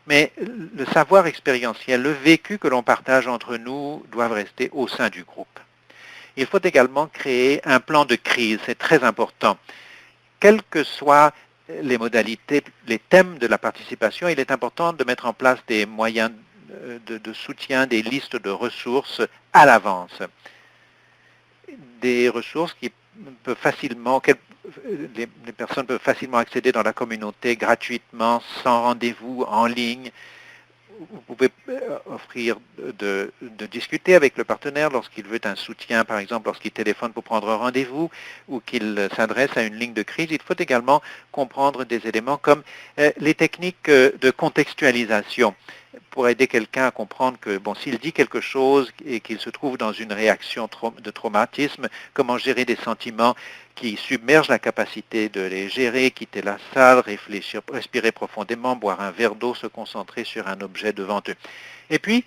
mais le savoir expérientiel, le vécu que l'on partage entre nous doivent rester au sein du groupe. Il faut également créer un plan de crise, c'est très important. Quelles que soient les modalités, les thèmes de la participation, il est important de mettre en place des moyens de soutien, des listes de ressources à l'avance. Des ressources qui peuvent facilement, les personnes peuvent facilement accéder dans la communauté gratuitement, sans rendez-vous, en ligne. Vous pouvez offrir de discuter avec le partenaire lorsqu'il veut un soutien, par exemple lorsqu'il téléphone pour prendre un rendez-vous ou qu'il s'adresse à une ligne de crise. Il faut également comprendre des éléments comme les techniques de contextualisation. pour aider quelqu'un à comprendre que, bon, s'il dit quelque chose et qu'il se trouve dans une réaction de traumatisme, comment gérer des sentiments qui submergent la capacité de les gérer, quitter la salle, réfléchir, respirer profondément, boire un verre d'eau, se concentrer sur un objet devant eux. Et puis,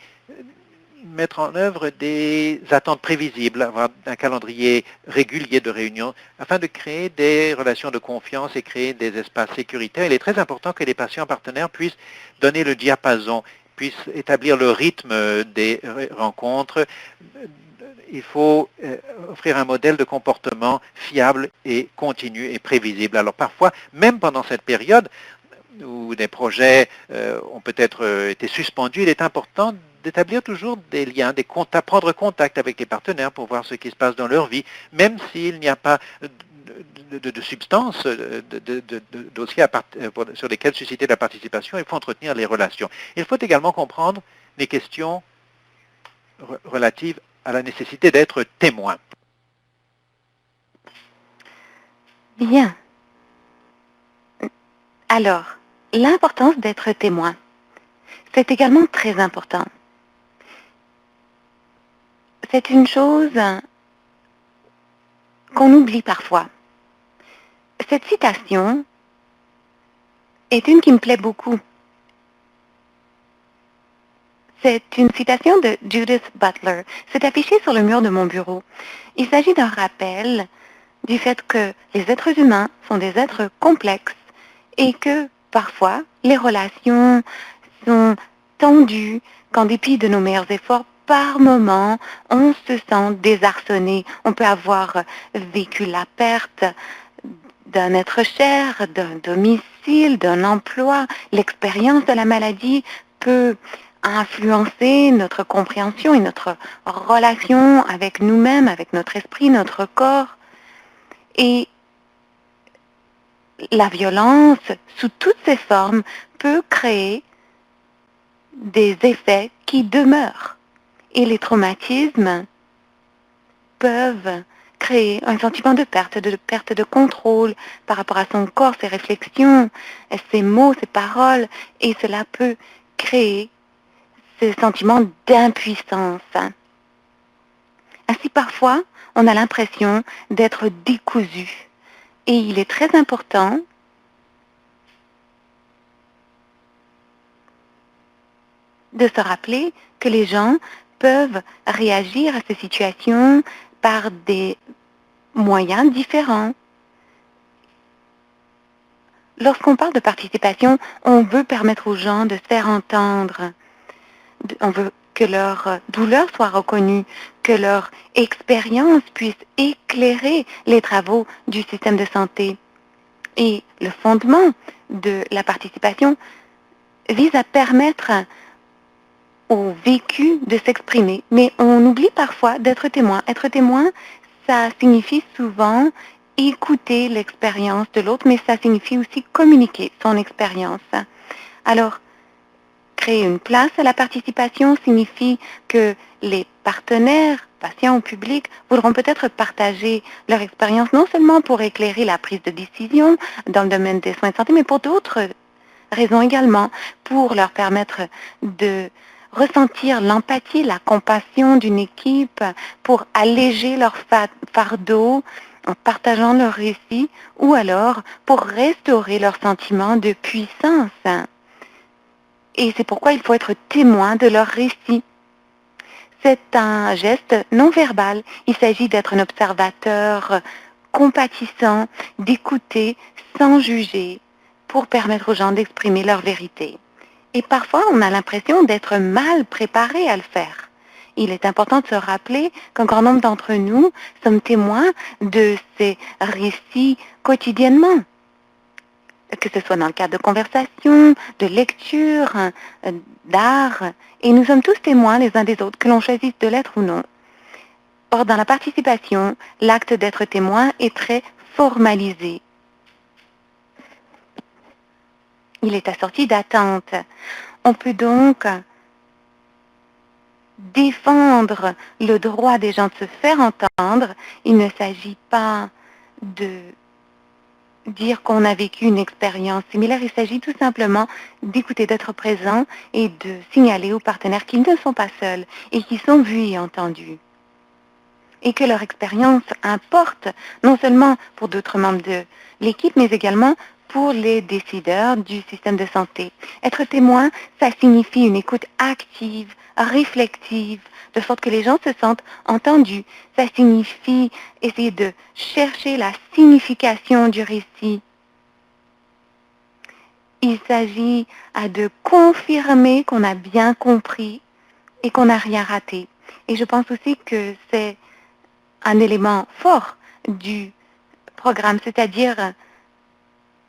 mettre en œuvre des attentes prévisibles, avoir un calendrier régulier de réunions, afin de créer des relations de confiance et créer des espaces sécuritaires. Il est très important que les patients partenaires puissent donner le diapason, puissent établir le rythme des rencontres. Il faut offrir un modèle de comportement fiable et continu et prévisible. Alors parfois, même pendant cette période, où des projets ont peut-être été suspendus, il est important d'établir toujours des liens, des contacts, prendre contact avec les partenaires pour voir ce qui se passe dans leur vie, même s'il n'y a pas de substance, de dossiers sur lesquels susciter la participation, il faut entretenir les relations. Il faut également comprendre les questions relatives à la nécessité d'être témoin. Bien. Alors, l'importance d'être témoin, c'est également très important. C'est une chose qu'on oublie parfois. Cette citation est une qui me plaît beaucoup. C'est une citation de Judith Butler. C'est affiché sur le mur de mon bureau. Il s'agit d'un rappel du fait que les êtres humains sont des êtres complexes et que parfois les relations sont tendues, qu'en dépit de nos meilleurs efforts, par moments, on se sent désarçonné. On peut avoir vécu la perte d'un être cher, d'un domicile, d'un emploi. L'expérience de la maladie peut influencer notre compréhension et notre relation avec nous-mêmes, avec notre esprit, notre corps. Et la violence, sous toutes ses formes, peut créer des effets qui demeurent. Et les traumatismes peuvent créer un sentiment de perte de contrôle par rapport à son corps, ses réflexions, ses mots, ses paroles, et cela peut créer ce sentiment d'impuissance. Ainsi, parfois, on a l'impression d'être décousu. Et il est très important de se rappeler que les gens peuvent réagir à ces situations par des moyens différents. Lorsqu'on parle de participation, on veut permettre aux gens de se faire entendre. On veut que leur douleur soit reconnue, que leur expérience puisse éclairer les travaux du système de santé. Et le fondement de la participation vise à permettre au vécu de s'exprimer. Mais on oublie parfois d'être témoin. Être témoin, ça signifie souvent écouter l'expérience de l'autre, mais ça signifie aussi communiquer son expérience. Alors, créer une place à la participation signifie que les partenaires, patients ou publics, voudront peut-être partager leur expérience non seulement pour éclairer la prise de décision dans le domaine des soins de santé, mais pour d'autres raisons également, pour leur permettre de ressentir l'empathie, la compassion d'une équipe, pour alléger leur fardeau en partageant leur récit, ou alors pour restaurer leur sentiment de puissance. Et c'est pourquoi il faut être témoin de leur récit. C'est un geste non verbal. Il s'agit d'être un observateur compatissant, d'écouter sans juger, pour permettre aux gens d'exprimer leur vérité. Et parfois, on a l'impression d'être mal préparé à le faire. Il est important de se rappeler qu'un grand nombre d'entre nous sommes témoins de ces récits quotidiennement, que ce soit dans le cadre de conversation, de lecture, d'art, et nous sommes tous témoins les uns des autres, que l'on choisisse de l'être ou non. Or, dans la participation, l'acte d'être témoin est très formalisé. Il est assorti d'attentes. On peut donc défendre le droit des gens de se faire entendre. Il ne s'agit pas de dire qu'on a vécu une expérience similaire. Il s'agit tout simplement d'écouter, d'être présent et de signaler aux partenaires qu'ils ne sont pas seuls et qu'ils sont vus et entendus. Et que leur expérience importe non seulement pour d'autres membres de l'équipe, mais également pour les décideurs du système de santé. Être témoin, ça signifie une écoute active, réflexive, de sorte que les gens se sentent entendus. Ça signifie essayer de chercher la signification du récit. Il s'agit de confirmer qu'on a bien compris et qu'on n'a rien raté. Et je pense aussi que c'est un élément fort du programme, c'est-à-dire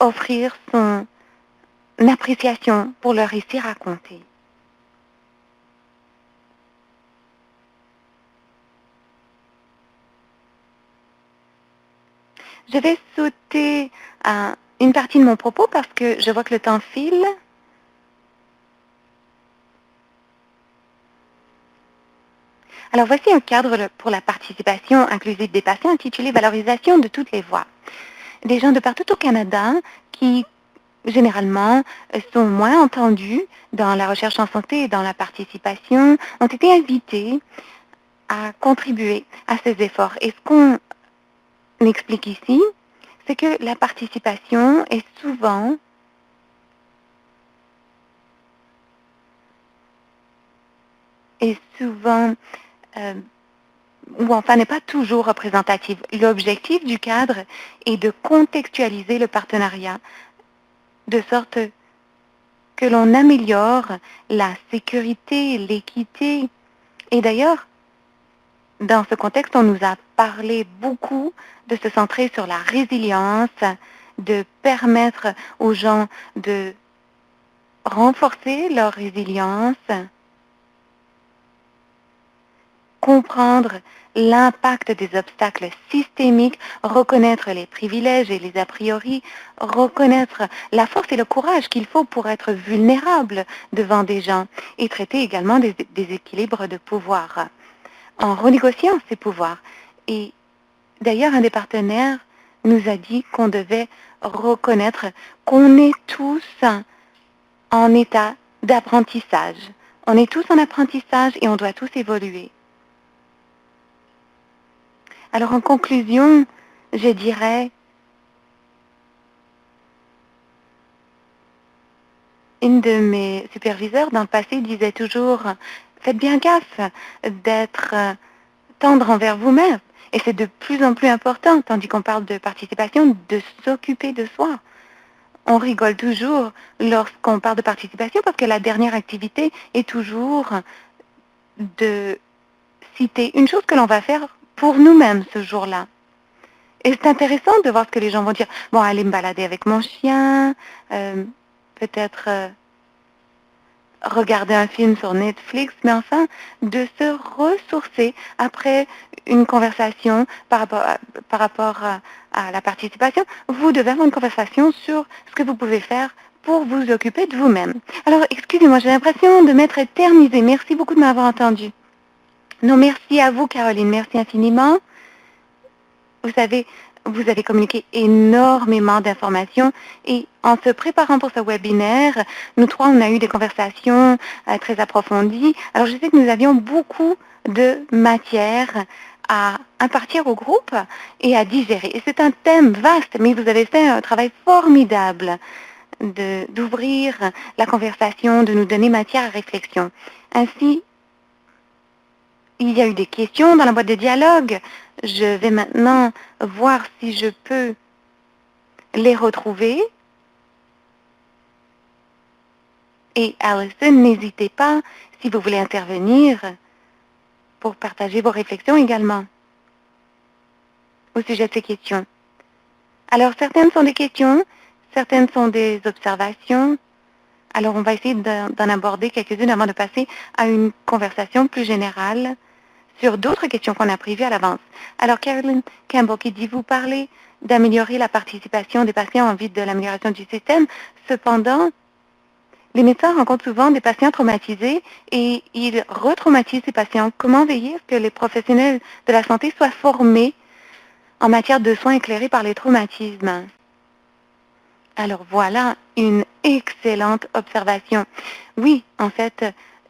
offrir son appréciation pour le récit raconté. Je vais sauter une partie de mon propos parce que je vois que le temps file. Alors voici un cadre pour la participation inclusive des patients intitulé « Valorisation de toutes les voix ». Des gens de partout au Canada qui généralement sont moins entendus dans la recherche en santé et dans la participation ont été invités à contribuer à ces efforts. Et ce qu'on explique ici, c'est que la participation est souvent ou enfin n'est pas toujours représentative. L'objectif du cadre est de contextualiser le partenariat de sorte que l'on améliore la sécurité, l'équité. Et d'ailleurs, dans ce contexte, on nous a parlé beaucoup de se centrer sur la résilience, de permettre aux gens de renforcer leur résilience, comprendre l'impact des obstacles systémiques, reconnaître les privilèges et les a priori, reconnaître la force et le courage qu'il faut pour être vulnérable devant des gens et traiter également des déséquilibres de pouvoir en renégociant ces pouvoirs. Et d'ailleurs, un des partenaires nous a dit qu'on devait reconnaître qu'on est tous en état d'apprentissage. On est tous en apprentissage et on doit tous évoluer. Alors en conclusion, je dirais, une de mes superviseurs dans le passé disait toujours, faites bien gaffe d'être tendre envers vous-même. Et c'est de plus en plus important, tandis qu'on parle de participation, de s'occuper de soi. On rigole toujours lorsqu'on parle de participation parce que la dernière activité est toujours de citer une chose que l'on va faire pour nous-mêmes ce jour-là. Et c'est intéressant de voir ce que les gens vont dire. Bon, aller me balader avec mon chien, peut-être regarder un film sur Netflix, mais enfin, de se ressourcer après une conversation par rapport à la participation. Vous devez avoir une conversation sur ce que vous pouvez faire pour vous occuper de vous-même. Alors, excusez-moi, j'ai l'impression de m'être éternisée. Merci beaucoup de m'avoir entendu. Non, merci à vous, Caroline. Merci infiniment. Vous savez, vous avez communiqué énormément d'informations et en se préparant pour ce webinaire, nous trois, on a eu des conversations très approfondies. Alors, je sais que nous avions beaucoup de matière à impartir au groupe et à digérer. Et c'est un thème vaste, mais vous avez fait un travail formidable d'ouvrir la conversation, de nous donner matière à réflexion. Ainsi, il y a eu des questions dans la boîte de dialogue. Je vais maintenant voir si je peux les retrouver. Et Alison, n'hésitez pas, si vous voulez intervenir, pour partager vos réflexions également au sujet de ces questions. Alors, certaines sont des questions, certaines sont des observations. Alors, on va essayer d'en aborder quelques-unes avant de passer à une conversation plus générale sur d'autres questions qu'on a prévues à l'avance. Alors, Caroline Campbell qui dit, vous parlez d'améliorer la participation des patients en vue de l'amélioration du système. Cependant, les médecins rencontrent souvent des patients traumatisés et ils retraumatisent ces patients. Comment veiller à ce que les professionnels de la santé soient formés en matière de soins éclairés par les traumatismes? Alors voilà une excellente observation. Oui, en fait,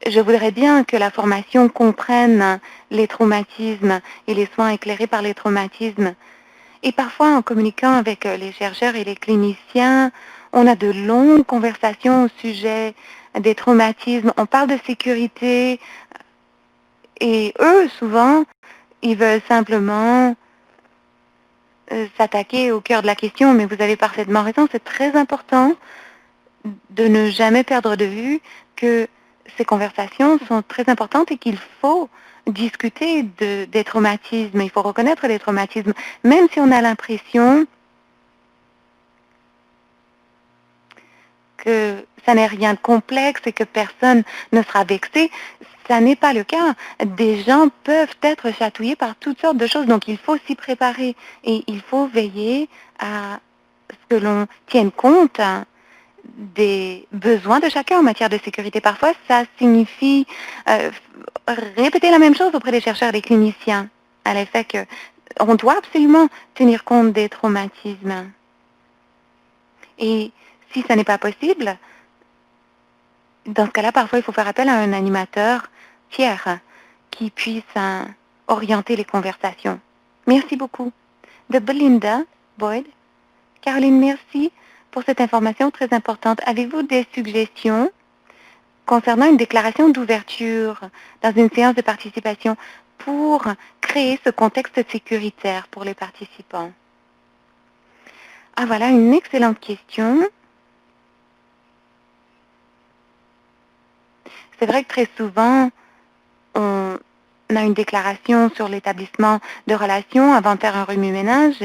je voudrais bien que la formation comprenne les traumatismes et les soins éclairés par les traumatismes. Et parfois, en communiquant avec les chercheurs et les cliniciens, on a de longues conversations au sujet des traumatismes. On parle de sécurité et eux, souvent, ils veulent simplement s'attaquer au cœur de la question, mais vous avez parfaitement raison, c'est très important de ne jamais perdre de vue que ces conversations sont très importantes et qu'il faut discuter des traumatismes, il faut reconnaître les traumatismes, même si on a l'impression que ça n'est rien de complexe et que personne ne sera vexé. Ça n'est pas le cas. Des gens peuvent être chatouillés par toutes sortes de choses, donc il faut s'y préparer et il faut veiller à ce que l'on tienne compte des besoins de chacun en matière de sécurité. Parfois, ça signifie répéter la même chose auprès des chercheurs et des cliniciens, à l'effet qu'on doit absolument tenir compte des traumatismes. Et si ça n'est pas possible, dans ce cas-là, parfois, il faut faire appel à un animateur tiers qui puisse orienter les conversations. Merci beaucoup. De Belinda Boyd. Caroline, merci pour cette information très importante. Avez-vous des suggestions concernant une déclaration d'ouverture dans une séance de participation pour créer ce contexte sécuritaire pour les participants? Ah, voilà une excellente question. C'est vrai que très souvent, on a une déclaration sur l'établissement de relations avant de faire un remue-ménage.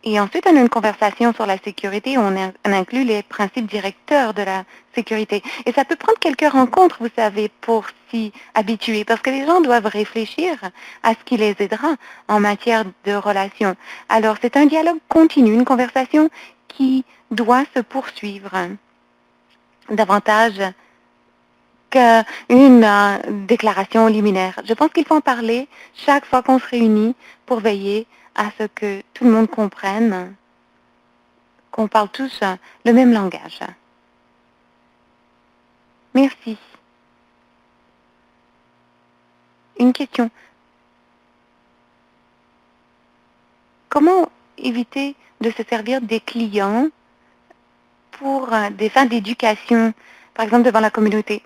Et ensuite, on a une conversation sur la sécurité où on inclut les principes directeurs de la sécurité. Et ça peut prendre quelques rencontres, vous savez, pour s'y habituer, parce que les gens doivent réfléchir à ce qui les aidera en matière de relations. Alors, c'est un dialogue continu, une conversation qui doit se poursuivre davantage qu'une déclaration liminaire. Je pense qu'il faut en parler chaque fois qu'on se réunit pour veiller à ce que tout le monde comprenne qu'on parle tous le même langage. Merci. Une question. Comment éviter de se servir des clients pour des fins d'éducation, par exemple devant la communauté?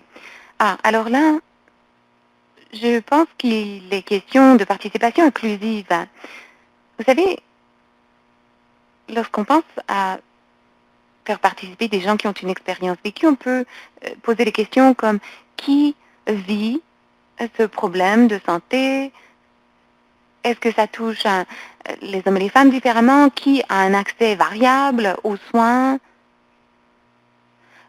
Ah, alors là, je pense qu'il est question de participation inclusive. Vous savez, lorsqu'on pense à faire participer des gens qui ont une expérience vécue, on peut poser des questions comme qui vit ce problème de santé? Est-ce que ça touche les hommes et les femmes différemment? Qui a un accès variable aux soins?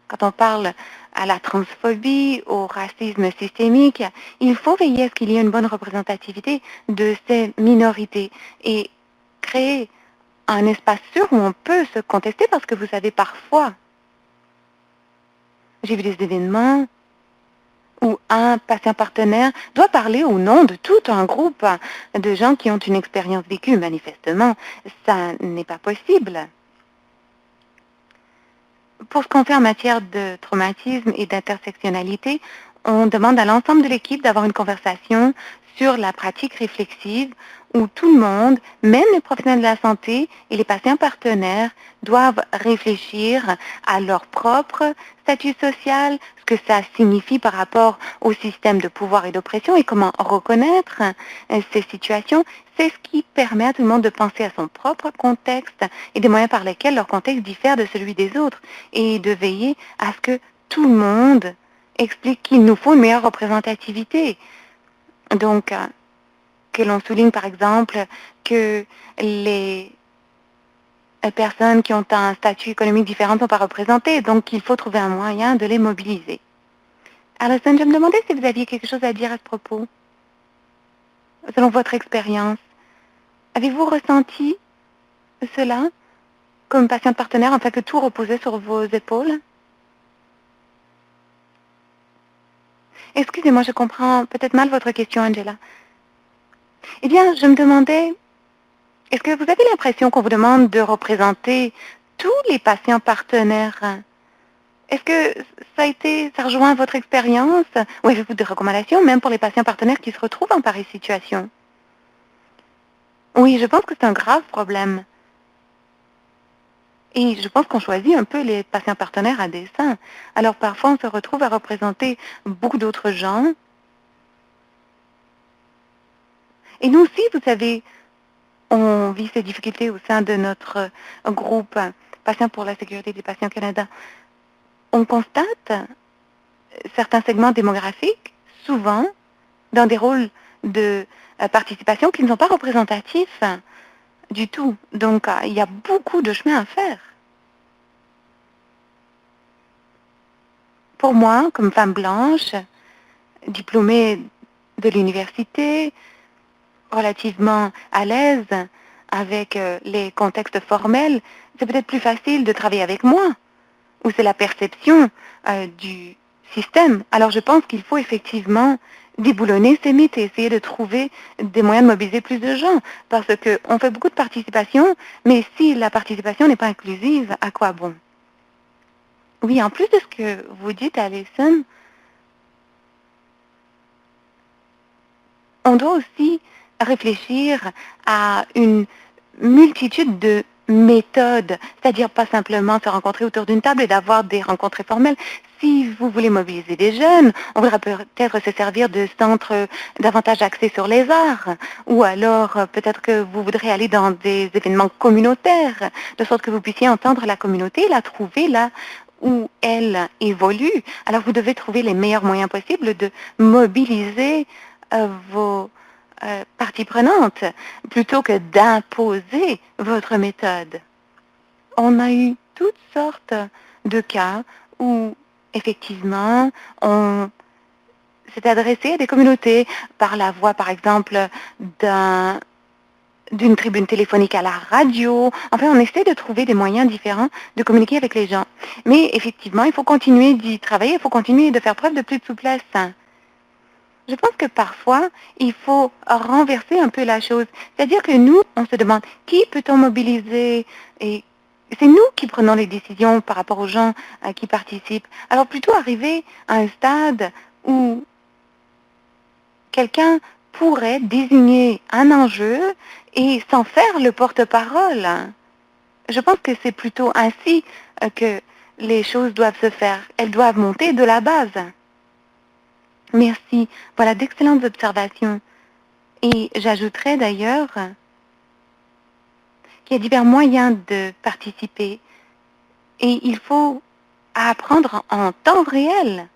Quand on parle à la transphobie, au racisme systémique, il faut veiller à ce qu'il y ait une bonne représentativité de ces minorités et créer un espace sûr où on peut se contester parce que vous savez, parfois, j'ai vu des événements où un patient partenaire doit parler au nom de tout un groupe de gens qui ont une expérience vécue. Manifestement, ça n'est pas possible. Pour ce qu'on fait en matière de traumatisme et d'intersectionnalité, on demande à l'ensemble de l'équipe d'avoir une conversation sur la pratique réflexive où tout le monde, même les professionnels de la santé et les patients partenaires, doivent réfléchir à leur propre statut social, ce que ça signifie par rapport au système de pouvoir et d'oppression et comment reconnaître ces situations. C'est ce qui permet à tout le monde de penser à son propre contexte et des moyens par lesquels leur contexte diffère de celui des autres et de veiller à ce que tout le monde explique qu'il nous faut une meilleure représentativité. Donc, que l'on souligne par exemple que les personnes qui ont un statut économique différent ne sont pas représentées, donc il faut trouver un moyen de les mobiliser. Alison, je me demandais si vous aviez quelque chose à dire à ce propos, selon votre expérience. Avez-vous ressenti cela comme patiente partenaire, enfin que tout reposait sur vos épaules? Excusez-moi, je comprends peut-être mal votre question, Angela. Eh bien, je me demandais, est-ce que vous avez l'impression qu'on vous demande de représenter tous les patients partenaires. Est-ce que ça rejoint votre expérience? Ou avez-vous des recommandations, même pour les patients partenaires qui se retrouvent en pareille situation? Oui, je pense que c'est un grave problème. Et je pense qu'on choisit un peu les patients partenaires à dessein. Alors parfois, on se retrouve à représenter beaucoup d'autres gens. Et nous aussi, vous savez, on vit ces difficultés au sein de notre groupe Patients pour la sécurité des patients Canada. On constate certains segments démographiques, souvent, dans des rôles de participation qui ne sont pas représentatifs du tout. Donc, il y a beaucoup de chemin à faire. Pour moi, comme femme blanche, diplômée de l'université, relativement à l'aise avec les contextes formels, c'est peut-être plus facile de travailler avec moi, ou c'est la perception du système. Alors je pense qu'il faut effectivement déboulonner ces mythes et essayer de trouver des moyens de mobiliser plus de gens, parce qu'on fait beaucoup de participation, mais si la participation n'est pas inclusive, à quoi bon? Oui, en plus de ce que vous dites, Alison, on doit aussi réfléchir à une multitude de méthodes, c'est-à-dire pas simplement se rencontrer autour d'une table et d'avoir des rencontres formelles. Si vous voulez mobiliser des jeunes, on voudra peut-être se servir de centres davantage axés sur les arts, ou alors peut-être que vous voudrez aller dans des événements communautaires, de sorte que vous puissiez entendre la communauté et la trouver là où elle évolue. Alors vous devez trouver les meilleurs moyens possibles de mobiliser vos parties prenantes plutôt que d'imposer votre méthode. On a eu toutes sortes de cas où, effectivement, on s'est adressé à des communautés par la voie, par exemple, d'une tribune téléphonique à la radio. Enfin, on essaie de trouver des moyens différents de communiquer avec les gens. Mais effectivement, il faut continuer d'y travailler, il faut continuer de faire preuve de plus de souplesse. Je pense que parfois, il faut renverser un peu la chose. C'est-à-dire que nous, on se demande qui peut-on mobiliser et c'est nous qui prenons les décisions par rapport aux gens qui participent. Alors plutôt arriver à un stade où quelqu'un pourrait désigner un enjeu et s'en faire le porte-parole. Je pense que c'est plutôt ainsi que les choses doivent se faire. Elles doivent monter de la base. Merci. Voilà d'excellentes observations. Et j'ajouterais d'ailleurs qu'il y a divers moyens de participer et il faut apprendre en temps réel.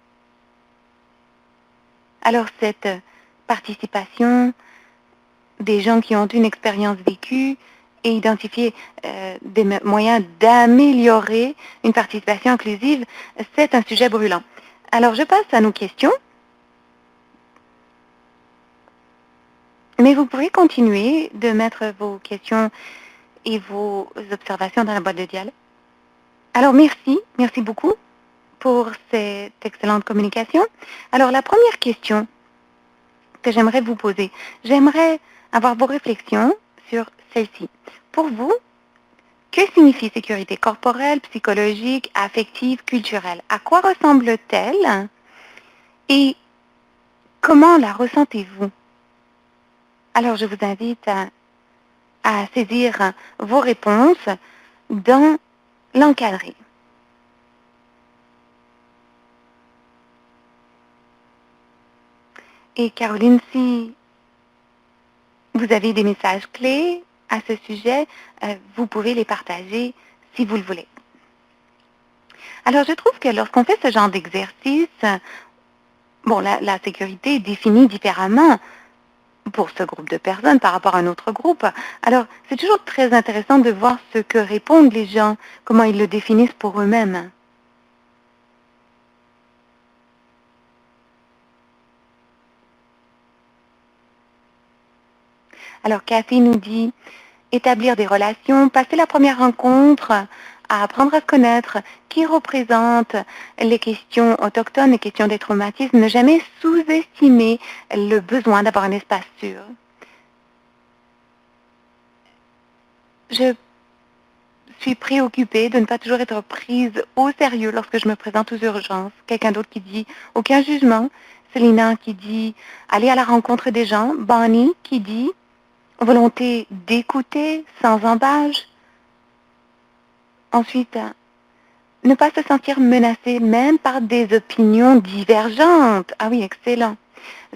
Alors cette participation des gens qui ont une expérience vécue et identifier des moyens d'améliorer une participation inclusive, c'est un sujet brûlant. Alors je passe à nos questions. Mais vous pouvez continuer de mettre vos questions et vos observations dans la boîte de dialogue. Alors, merci beaucoup pour cette excellente communication. Alors, la première question que j'aimerais vous poser, j'aimerais avoir vos réflexions sur celle-ci. Pour vous, que signifie sécurité corporelle, psychologique, affective, culturelle? À quoi ressemble-t-elle et comment la ressentez-vous? Alors, je vous invite à saisir vos réponses dans l'encadré. Et Caroline, si vous avez des messages clés à ce sujet, vous pouvez les partager si vous le voulez. Alors, je trouve que lorsqu'on fait ce genre d'exercice, bon, la sécurité est définie différemment pour ce groupe de personnes par rapport à un autre groupe. Alors, c'est toujours très intéressant de voir ce que répondent les gens, comment ils le définissent pour eux-mêmes. Alors, Cathy nous dit établir des relations, passer la première rencontre, à apprendre à se connaître, qui représente les questions autochtones, les questions des traumatismes, ne jamais sous-estimer le besoin d'avoir un espace sûr. Je suis préoccupée de ne pas toujours être prise au sérieux lorsque je me présente aux urgences. Quelqu'un d'autre qui dit aucun jugement. Selina qui dit aller à la rencontre des gens. Bonnie qui dit volonté d'écouter sans embâche. Ensuite, ne pas se sentir menacé même par des opinions divergentes. Ah oui, excellent.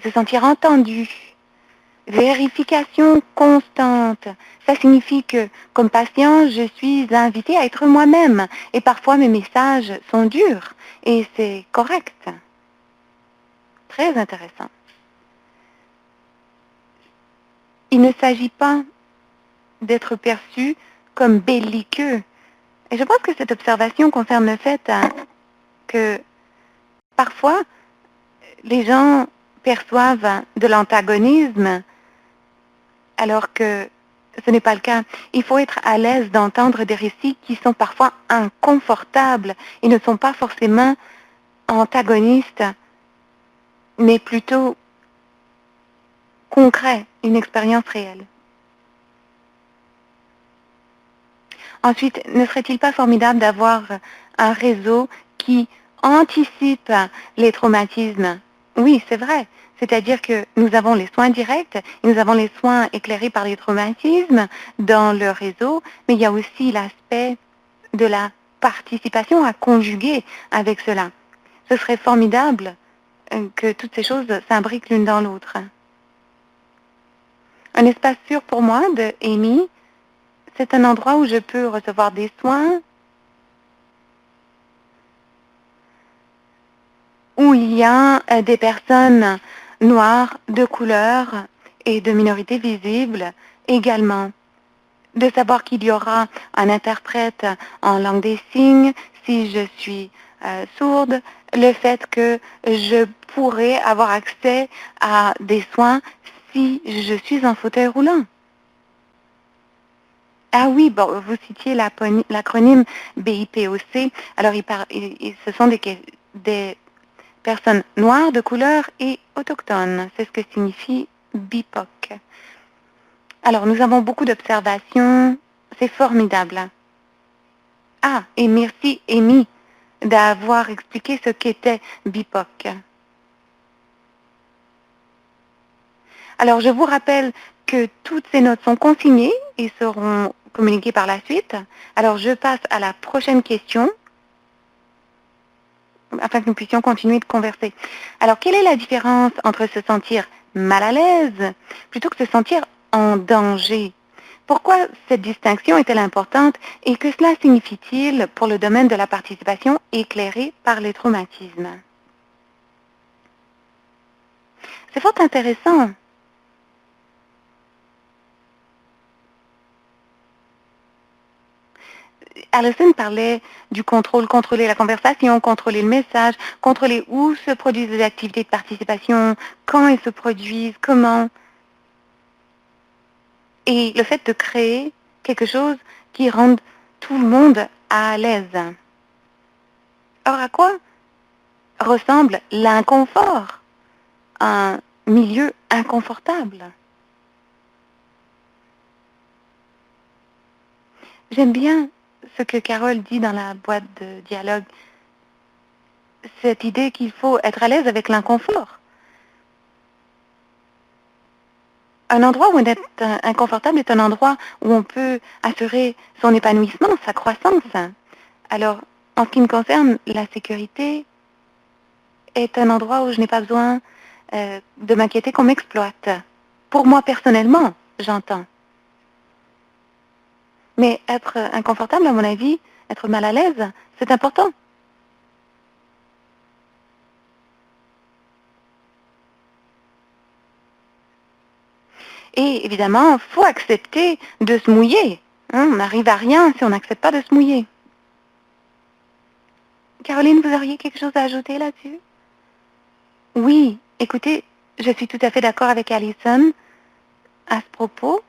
Se sentir entendu. Vérification constante. Ça signifie que, comme patient, je suis invitée à être moi-même. Et parfois, mes messages sont durs. Et c'est correct. Très intéressant. Il ne s'agit pas d'être perçu comme belliqueux. Et je pense que cette observation concerne le fait que parfois, les gens perçoivent de l'antagonisme alors que ce n'est pas le cas. Il faut être à l'aise d'entendre des récits qui sont parfois inconfortables et ne sont pas forcément antagonistes, mais plutôt concrets, une expérience réelle. Ensuite, ne serait-il pas formidable d'avoir un réseau qui anticipe les traumatismes? Oui, c'est vrai. C'est-à-dire que nous avons les soins directs, et nous avons les soins éclairés par les traumatismes dans le réseau, mais il y a aussi l'aspect de la participation à conjuguer avec cela. Ce serait formidable que toutes ces choses s'imbriquent l'une dans l'autre. Un espace sûr pour moi de Amy, c'est un endroit où je peux recevoir des soins, où il y a des personnes noires, de couleur et de minorités visibles également. De savoir qu'il y aura un interprète en langue des signes si je suis sourde, le fait que je pourrais avoir accès à des soins si je suis en fauteuil roulant. Ah oui, bon, vous citiez l'acronyme BIPOC. Alors, ce sont des personnes noires, de couleur et autochtones. C'est ce que signifie BIPOC. Alors, nous avons beaucoup d'observations. C'est formidable. Ah, et merci, Amy, d'avoir expliqué ce qu'était BIPOC. Alors, je vous rappelle que toutes ces notes sont consignées et seront communiquées par la suite. Alors, je passe à la prochaine question afin que nous puissions continuer de converser. Alors, quelle est la différence entre se sentir mal à l'aise plutôt que se sentir en danger? Pourquoi cette distinction est-elle importante et que cela signifie-t-il pour le domaine de la participation éclairée par les traumatismes? C'est fort intéressant. Alison parlait du contrôle, contrôler la conversation, contrôler le message, contrôler où se produisent les activités de participation, quand elles se produisent, comment. Et le fait de créer quelque chose qui rende tout le monde à l'aise. Or, à quoi ressemble l'inconfort? Un milieu inconfortable. J'aime bien ce que Carole dit dans la boîte de dialogue. Cette idée qu'il faut être à l'aise avec l'inconfort. Un endroit où on est inconfortable est un endroit où on peut assurer son épanouissement, sa croissance. Alors, en ce qui me concerne, la sécurité est un endroit où je n'ai pas besoin de m'inquiéter qu'on m'exploite. Pour moi personnellement, j'entends. Mais être inconfortable, à mon avis, être mal à l'aise, c'est important. Et évidemment, il faut accepter de se mouiller. On n'arrive à rien si on n'accepte pas de se mouiller. Caroline, vous auriez quelque chose à ajouter là-dessus? Oui, écoutez, je suis tout à fait d'accord avec Alison à ce propos.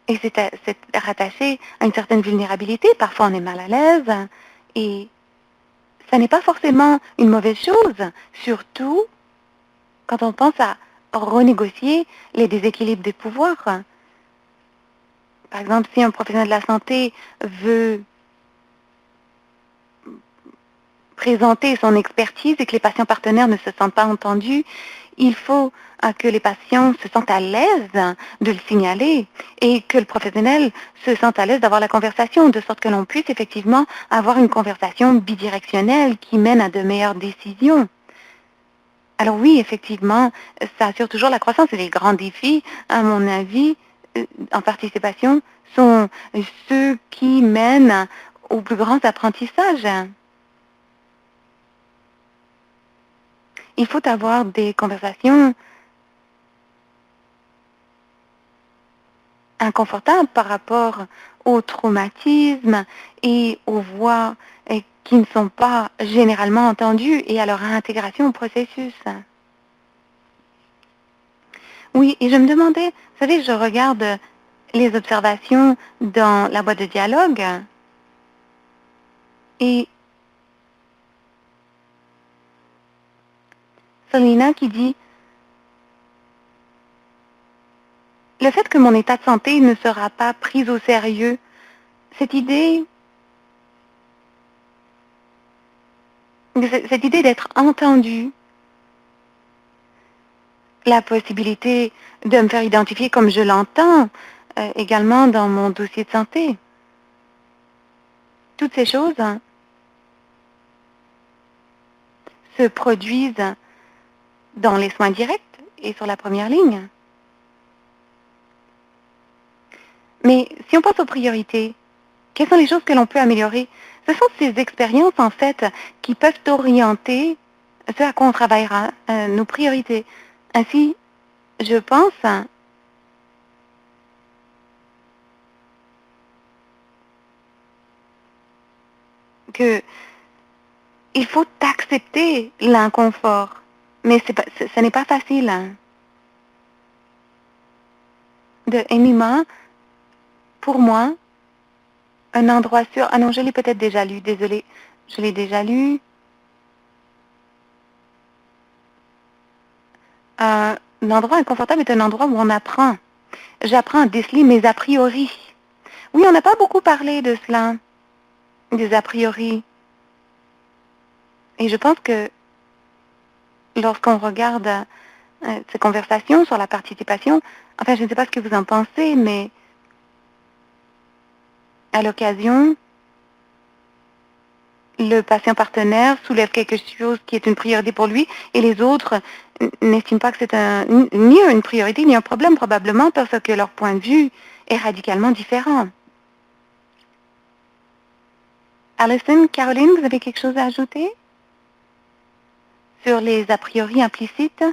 Et c'est rattaché à une certaine vulnérabilité. Parfois, on est mal à l'aise. Et ça n'est pas forcément une mauvaise chose, surtout quand on pense à renégocier les déséquilibres des pouvoirs. Par exemple, si un professionnel de la santé veut présenter son expertise et que les patients partenaires ne se sentent pas entendus, il faut que les patients se sentent à l'aise de le signaler et que le professionnel se sente à l'aise d'avoir la conversation, de sorte que l'on puisse effectivement avoir une conversation bidirectionnelle qui mène à de meilleures décisions. Alors oui, effectivement, ça assure toujours la croissance et les grands défis, à mon avis, en participation, sont ceux qui mènent aux plus grands apprentissages. Il faut avoir des conversations inconfortables par rapport au traumatisme et aux voix qui ne sont pas généralement entendues et à leur intégration au processus. Oui, et je me demandais, vous savez, je regarde les observations dans la boîte de dialogue et Selina qui dit le fait que mon état de santé ne sera pas pris au sérieux, cette idée d'être entendu, la possibilité de me faire identifier comme je l'entends également dans mon dossier de santé. Toutes ces choses se produisent dans les soins directs et sur la première ligne. Mais si on pense aux priorités, quelles sont les choses que l'on peut améliorer? Ce sont ces expériences, en fait, qui peuvent orienter ce à quoi on travaillera, nos priorités. Ainsi, je pense que il faut accepter l'inconfort, mais ce n'est pas facile. De Emima, pour moi, un endroit sûr. Ah non, je l'ai peut-être déjà lu, désolée. Je l'ai déjà lu. Un endroit inconfortable est un endroit où on apprend. J'apprends à déceler mes a priori. Oui, on n'a pas beaucoup parlé de cela, des a priori. Et je pense que lorsqu'on regarde ces conversations sur la participation, enfin, je ne sais pas ce que vous en pensez, mais à l'occasion, le patient partenaire soulève quelque chose qui est une priorité pour lui et les autres n'estiment pas que c'est ni une priorité ni un problème probablement parce que leur point de vue est radicalement différent. Alison, Caroline, vous avez quelque chose à ajouter sur les a priori implicites?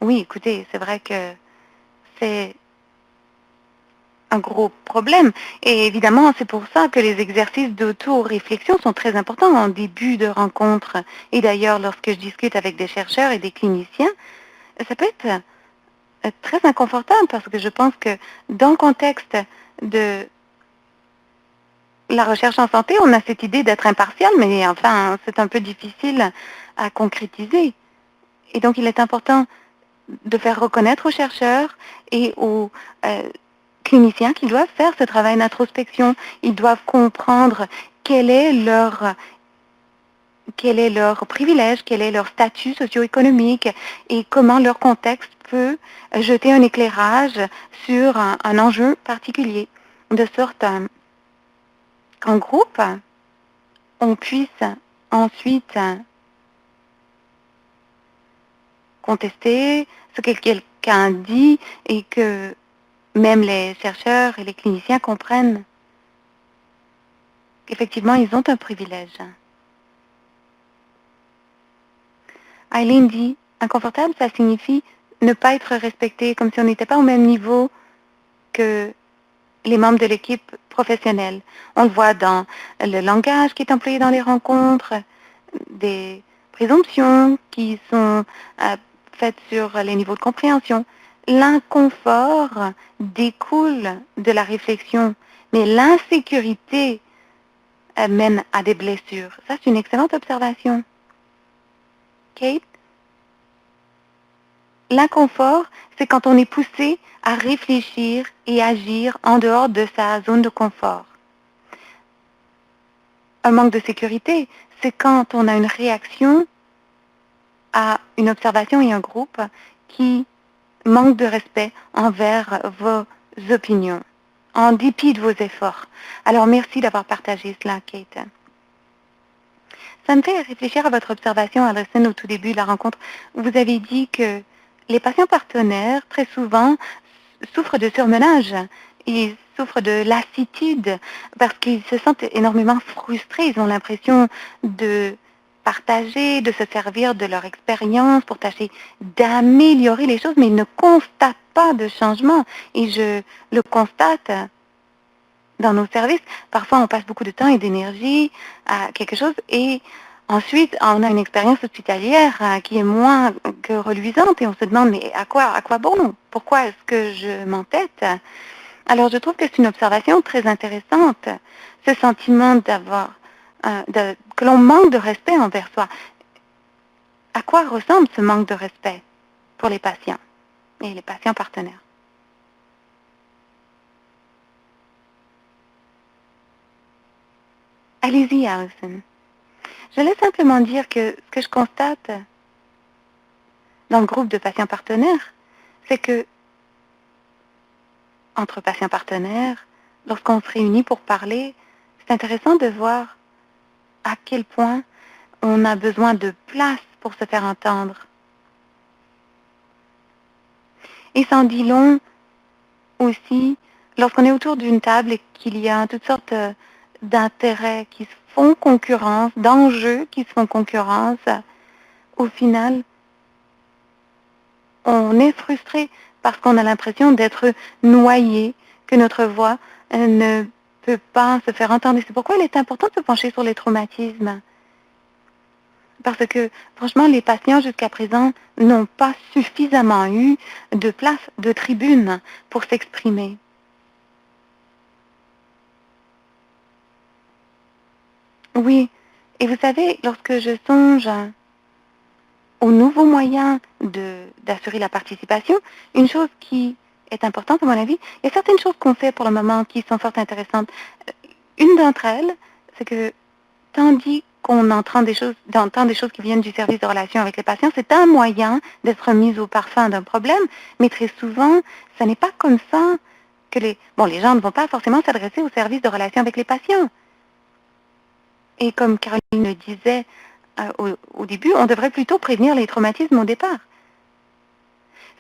Oui, écoutez, c'est vrai que c'est un gros problème. Et évidemment, c'est pour ça que les exercices d'auto-réflexion sont très importants en début de rencontre. Et d'ailleurs, lorsque je discute avec des chercheurs et des cliniciens, ça peut être très inconfortable parce que je pense que dans le contexte de la recherche en santé, on a cette idée d'être impartial, mais enfin, c'est un peu difficile à concrétiser. Et donc, il est important de faire reconnaître aux chercheurs et aux cliniciens qui doivent faire ce travail d'introspection. Ils doivent comprendre quel est leur privilège, quel est leur statut socio-économique et comment leur contexte peut jeter un éclairage sur un enjeu particulier, de sorte qu'en groupe, on puisse ensuite contester ce que quelqu'un dit et que même les chercheurs et les cliniciens comprennent qu'effectivement, ils ont un privilège. Eileen dit, inconfortable, ça signifie ne pas être respecté, comme si on n'était pas au même niveau que les membres de l'équipe professionnelle. On le voit dans le langage qui est employé dans les rencontres, des présomptions qui sont faites sur les niveaux de compréhension. L'inconfort découle de la réflexion, mais l'insécurité mène à des blessures. Ça, c'est une excellente observation. Kate. L'inconfort, c'est quand on est poussé à réfléchir et agir en dehors de sa zone de confort. Un manque de sécurité, c'est quand on a une réaction à une observation et un groupe qui manque de respect envers vos opinions, en dépit de vos efforts. Alors, merci d'avoir partagé cela, Kate. Ça me fait réfléchir à votre observation, Alison, au tout début de la rencontre. Vous avez dit que les patients partenaires, très souvent, souffrent de surmenage. Ils souffrent de lassitude parce qu'ils se sentent énormément frustrés. Ils ont l'impression de partager, de se servir de leur expérience pour tâcher d'améliorer les choses, mais ils ne constatent pas de changement. Et je le constate dans nos services. Parfois, on passe beaucoup de temps et d'énergie à quelque chose et ensuite, on a une expérience hospitalière qui est moins que reluisante et on se demande, mais à quoi bon? Pourquoi est-ce que je m'entête? Alors, je trouve que c'est une observation très intéressante, ce sentiment que l'on manque de respect envers soi. À quoi ressemble ce manque de respect pour les patients et les patients partenaires? Allez-y, Alison. Je vais simplement dire que ce que je constate dans le groupe de patients partenaires, c'est que entre patients partenaires, lorsqu'on se réunit pour parler, c'est intéressant de voir à quel point on a besoin de place pour se faire entendre. Et ça en dit long aussi lorsqu'on est autour d'une table et qu'il y a toutes sortes d'intérêts qui se font concurrence, d'enjeux qui se font concurrence. Au final, on est frustré parce qu'on a l'impression d'être noyé, que notre voix ne peut pas se faire entendre. Et c'est pourquoi il est important de se pencher sur les traumatismes. Parce que, franchement, les patients jusqu'à présent n'ont pas suffisamment eu de place, de tribune pour s'exprimer. Oui, et vous savez, lorsque je songe aux nouveaux moyens d'assurer la participation, une chose qui est importante à mon avis, il y a certaines choses qu'on fait pour le moment qui sont fort intéressantes. Une d'entre elles, c'est que tandis qu'on entend des choses qui viennent du service de relation avec les patients, c'est un moyen d'être mis au parfum d'un problème, mais très souvent, ce n'est pas comme ça que les gens ne vont pas forcément s'adresser au service de relation avec les patients. Et comme Caroline le disait au début, on devrait plutôt prévenir les traumatismes au départ.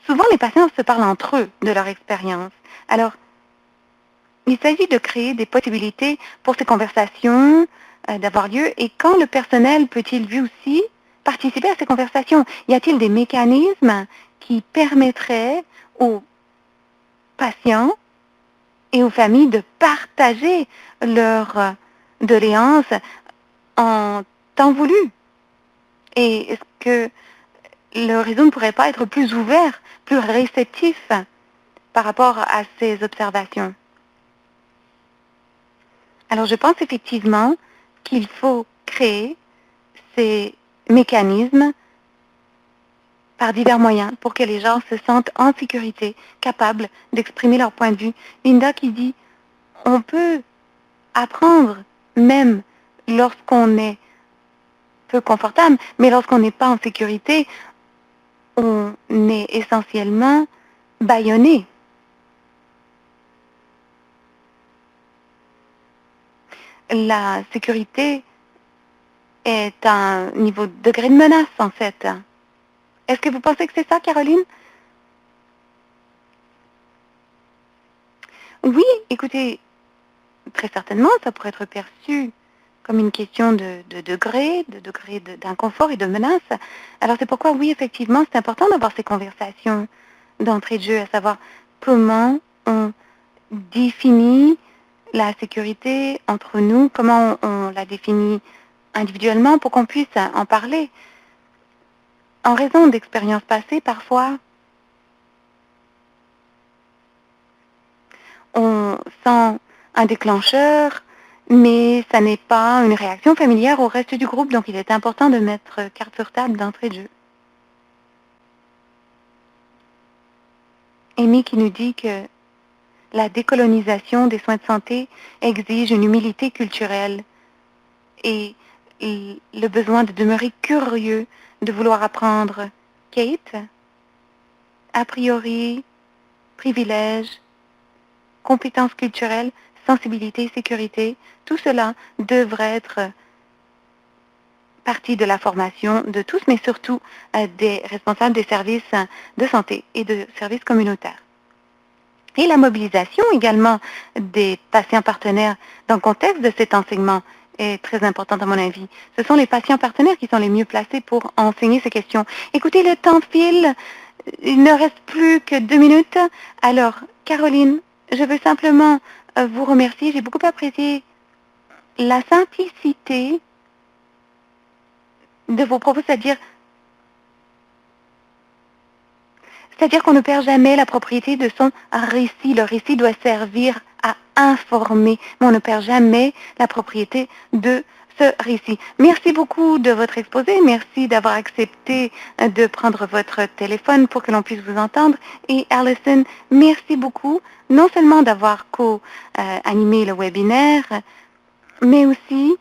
Souvent, les patients se parlent entre eux de leur expérience. Alors, il s'agit de créer des possibilités pour ces conversations d'avoir lieu. Et quand le personnel peut-il lui aussi participer à ces conversations? Y a-t-il des mécanismes qui permettraient aux patients et aux familles de partager leur doléance en temps voulu? Et est-ce que le réseau ne pourrait pas être plus ouvert, plus réceptif par rapport à ces observations? Alors, je pense effectivement qu'il faut créer ces mécanismes par divers moyens pour que les gens se sentent en sécurité, capables d'exprimer leur point de vue. Linda qui dit, on peut apprendre même lorsqu'on est peu confortable, mais lorsqu'on n'est pas en sécurité, on est essentiellement bâillonné. La sécurité est un niveau de degré de menace, en fait. Est-ce que vous pensez que c'est ça, Caroline? Oui, écoutez, très certainement, ça pourrait être perçu comme une question de degré d'inconfort et de menace. Alors c'est pourquoi, oui, effectivement, c'est important d'avoir ces conversations d'entrée de jeu, à savoir comment on définit la sécurité entre nous, comment on la définit individuellement pour qu'on puisse en parler. En raison d'expériences passées, parfois, on sent un déclencheur, mais ça n'est pas une réaction familière au reste du groupe, donc il est important de mettre carte sur table d'entrée de jeu. Amy qui nous dit que la décolonisation des soins de santé exige une humilité culturelle et le besoin de demeurer curieux, de vouloir apprendre. Kate, a priori, privilèges, compétences culturelles, sensibilité, sécurité, tout cela devrait être partie de la formation de tous, mais surtout des responsables des services de santé et de services communautaires. Et la mobilisation également des patients partenaires dans le contexte de cet enseignement est très importante à mon avis. Ce sont les patients partenaires qui sont les mieux placés pour enseigner ces questions. Écoutez, le temps file, il ne reste plus que 2 minutes. Alors, Caroline, je veux simplement vous remercier. J'ai beaucoup apprécié la simplicité de vos propos, c'est-à-dire qu'on ne perd jamais la propriété de son récit. Le récit doit servir à informer, mais on ne perd jamais la propriété de ce récit. Merci beaucoup de votre exposé. Merci d'avoir accepté de prendre votre téléphone pour que l'on puisse vous entendre. Et Alison, merci beaucoup, non seulement d'avoir co-animé le webinaire, mais aussi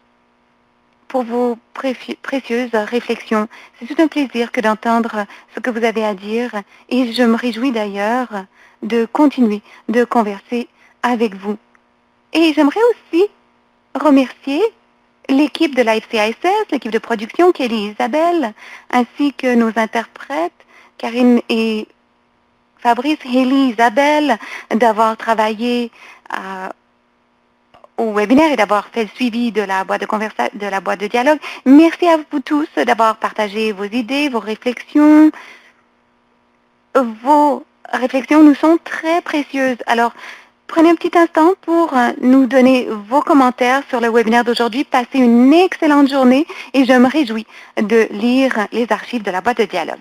pour vos précieuses réflexions. C'est tout un plaisir que d'entendre ce que vous avez à dire et je me réjouis d'ailleurs de continuer de converser avec vous. Et j'aimerais aussi remercier l'équipe de l'IFCISS, l'équipe de production, Kelly et Isabelle, ainsi que nos interprètes, Karine et Fabrice, Haley, Isabelle, d'avoir travaillé au webinaire et d'avoir fait le suivi de la boîte de dialogue. Merci à vous tous d'avoir partagé vos idées, vos réflexions. Vos réflexions nous sont très précieuses. Alors, prenez un petit instant pour nous donner vos commentaires sur le webinaire d'aujourd'hui. Passez une excellente journée et je me réjouis de lire les archives de la boîte de dialogue.